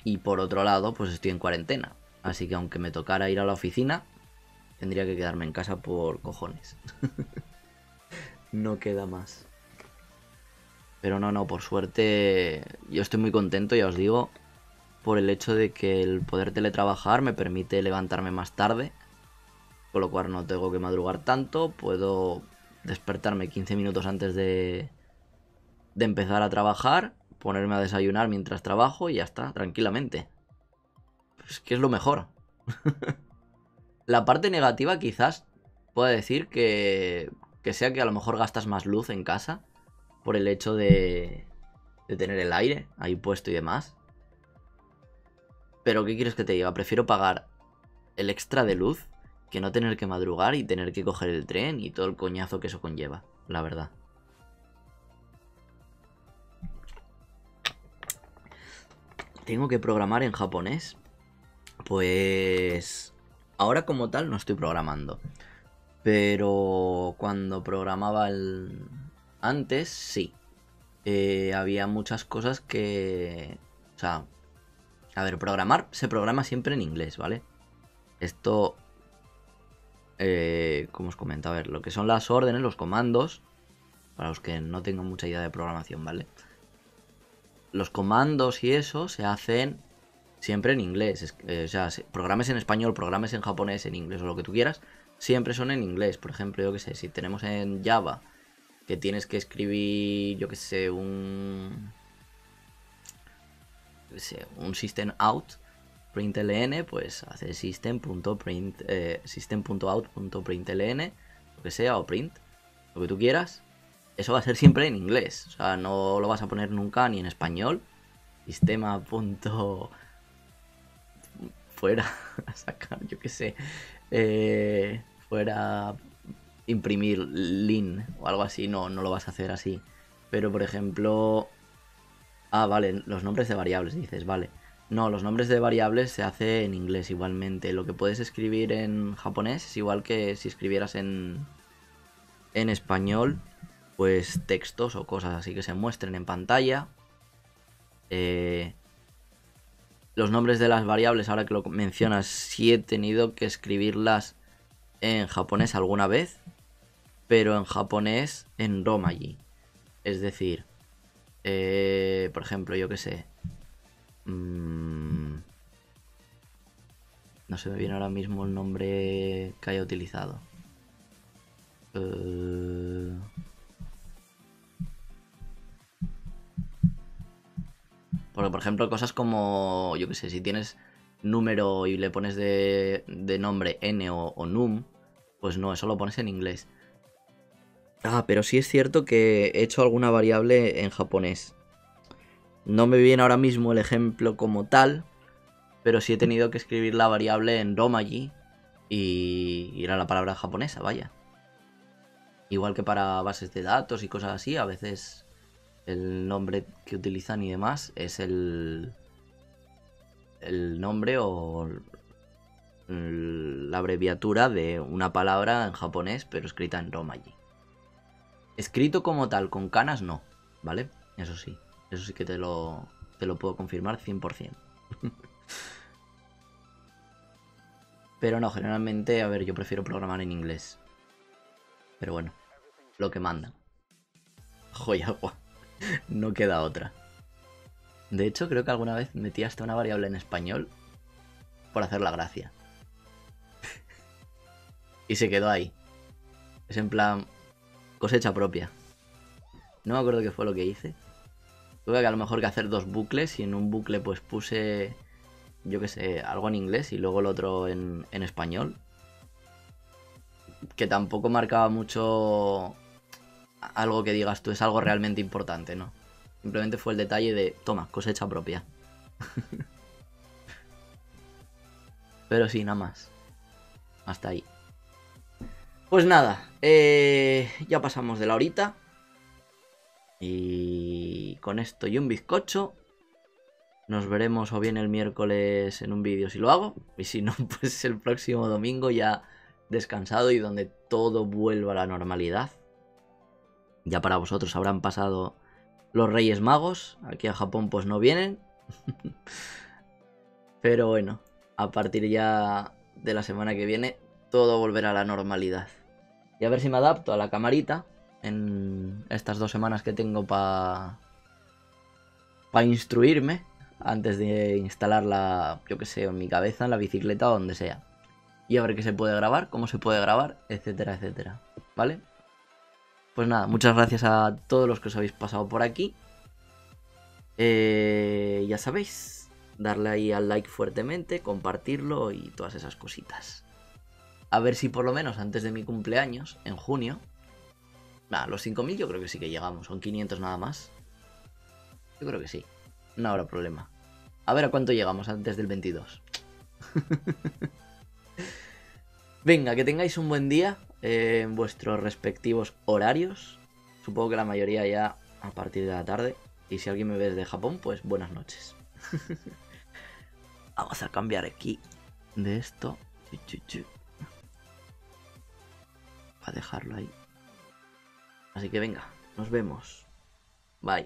Y por otro lado, pues estoy en cuarentena. Así que aunque me tocara ir a la oficina, tendría que quedarme en casa por cojones. No queda más. Pero no, por suerte yo estoy muy contento, ya os digo, por el hecho de que el poder teletrabajar me permite levantarme más tarde, con lo cual no tengo que madrugar tanto, puedo despertarme 15 minutos antes de empezar a trabajar, ponerme a desayunar mientras trabajo y ya está, tranquilamente. Pues que es lo mejor. La parte negativa quizás pueda decir que sea que a lo mejor gastas más luz en casa por el hecho de tener el aire ahí puesto y demás. Pero ¿qué quieres que te diga? Prefiero pagar el extra de luz que no tener que madrugar y tener que coger el tren y todo el coñazo que eso conlleva, la verdad. Tengo que programar en japonés. Pues ahora como tal no estoy programando. Pero cuando programaba antes, sí. Había muchas cosas que... O sea, a ver, programar se programa siempre en inglés, ¿vale? Esto... como os comento, a ver, lo que son las órdenes, los comandos, para los que no tengan mucha idea de programación, ¿vale? Los comandos y eso se hacen siempre en inglés. O sea, programes en español, programes en japonés, en inglés o lo que tú quieras, siempre son en inglés. Por ejemplo, yo que sé, si tenemos en Java que tienes que escribir, yo que sé, un system out println, pues hace system.out.println, lo que sea, o print, lo que tú quieras. Eso va a ser siempre en inglés, o sea, no lo vas a poner nunca ni en español. Sistema punto fuera a sacar, yo qué sé, fuera imprimir lin o algo así, no lo vas a hacer así. Pero por ejemplo, vale, los nombres de variables, dices, vale. No, los nombres de variables se hace en inglés igualmente. Lo que puedes escribir en japonés es igual que si escribieras en español, pues textos o cosas así que se muestren en pantalla. Los nombres de las variables, ahora que lo mencionas, sí he tenido que escribirlas en japonés alguna vez, pero en japonés en romaji. Es decir, por ejemplo, yo qué sé. No se me viene ahora mismo el nombre que haya utilizado. Porque, por ejemplo, cosas como, yo qué sé, si tienes número y le pones de nombre n o num, pues no, eso lo pones en inglés. Pero sí es cierto que he hecho alguna variable en japonés. No me viene ahora mismo el ejemplo como tal, pero sí he tenido que escribir la variable en romaji y era la palabra japonesa, vaya. Igual que para bases de datos y cosas así, a veces el nombre que utilizan y demás es el nombre o la abreviatura de una palabra en japonés, pero escrita en romaji. Escrito como tal, con canas, no, ¿vale? Eso sí que te lo puedo confirmar 100%. Pero no, generalmente, a ver, yo prefiero programar en inglés. Pero bueno, lo que manda. Joya, no queda otra. De hecho, creo que alguna vez metí hasta una variable en español por hacer la gracia. Y se quedó ahí. Es en plan cosecha propia. No me acuerdo qué fue lo que hice. Tuve que a lo mejor que hacer 2 bucles y en un bucle pues puse, yo qué sé, algo en inglés y luego el otro en español. Que tampoco marcaba mucho algo que digas tú, es algo realmente importante, ¿no? Simplemente fue el detalle de, toma, cosecha propia. Pero sí, nada más. Hasta ahí. Pues nada, ya pasamos de la horita. Y con esto y un bizcocho, nos veremos o bien el miércoles en un vídeo si lo hago. Y si no, pues el próximo domingo ya descansado y donde todo vuelva a la normalidad. Ya para vosotros habrán pasado los Reyes Magos. Aquí a Japón pues no vienen. Pero bueno, a partir ya de la semana que viene todo volverá a la normalidad. Y a ver si me adapto a la camarita en estas 2 semanas que tengo para instruirme antes de instalarla, yo que sé, en mi cabeza, en la bicicleta o donde sea. Y a ver qué se puede grabar, cómo se puede grabar, etcétera, etcétera. ¿Vale? Pues nada, muchas gracias a todos los que os habéis pasado por aquí. Ya sabéis, darle ahí al like fuertemente, compartirlo y todas esas cositas. A ver si por lo menos antes de mi cumpleaños, en junio... los 5.000 yo creo que sí que llegamos, son 500 nada más. Yo creo que sí, no habrá problema. A ver a cuánto llegamos antes del 22. Venga, que tengáis un buen día en vuestros respectivos horarios. Supongo que la mayoría ya a partir de la tarde. Y si alguien me ve desde Japón, pues buenas noches. Vamos a cambiar aquí de esto. Para dejarlo ahí. Así que venga, nos vemos. Bye.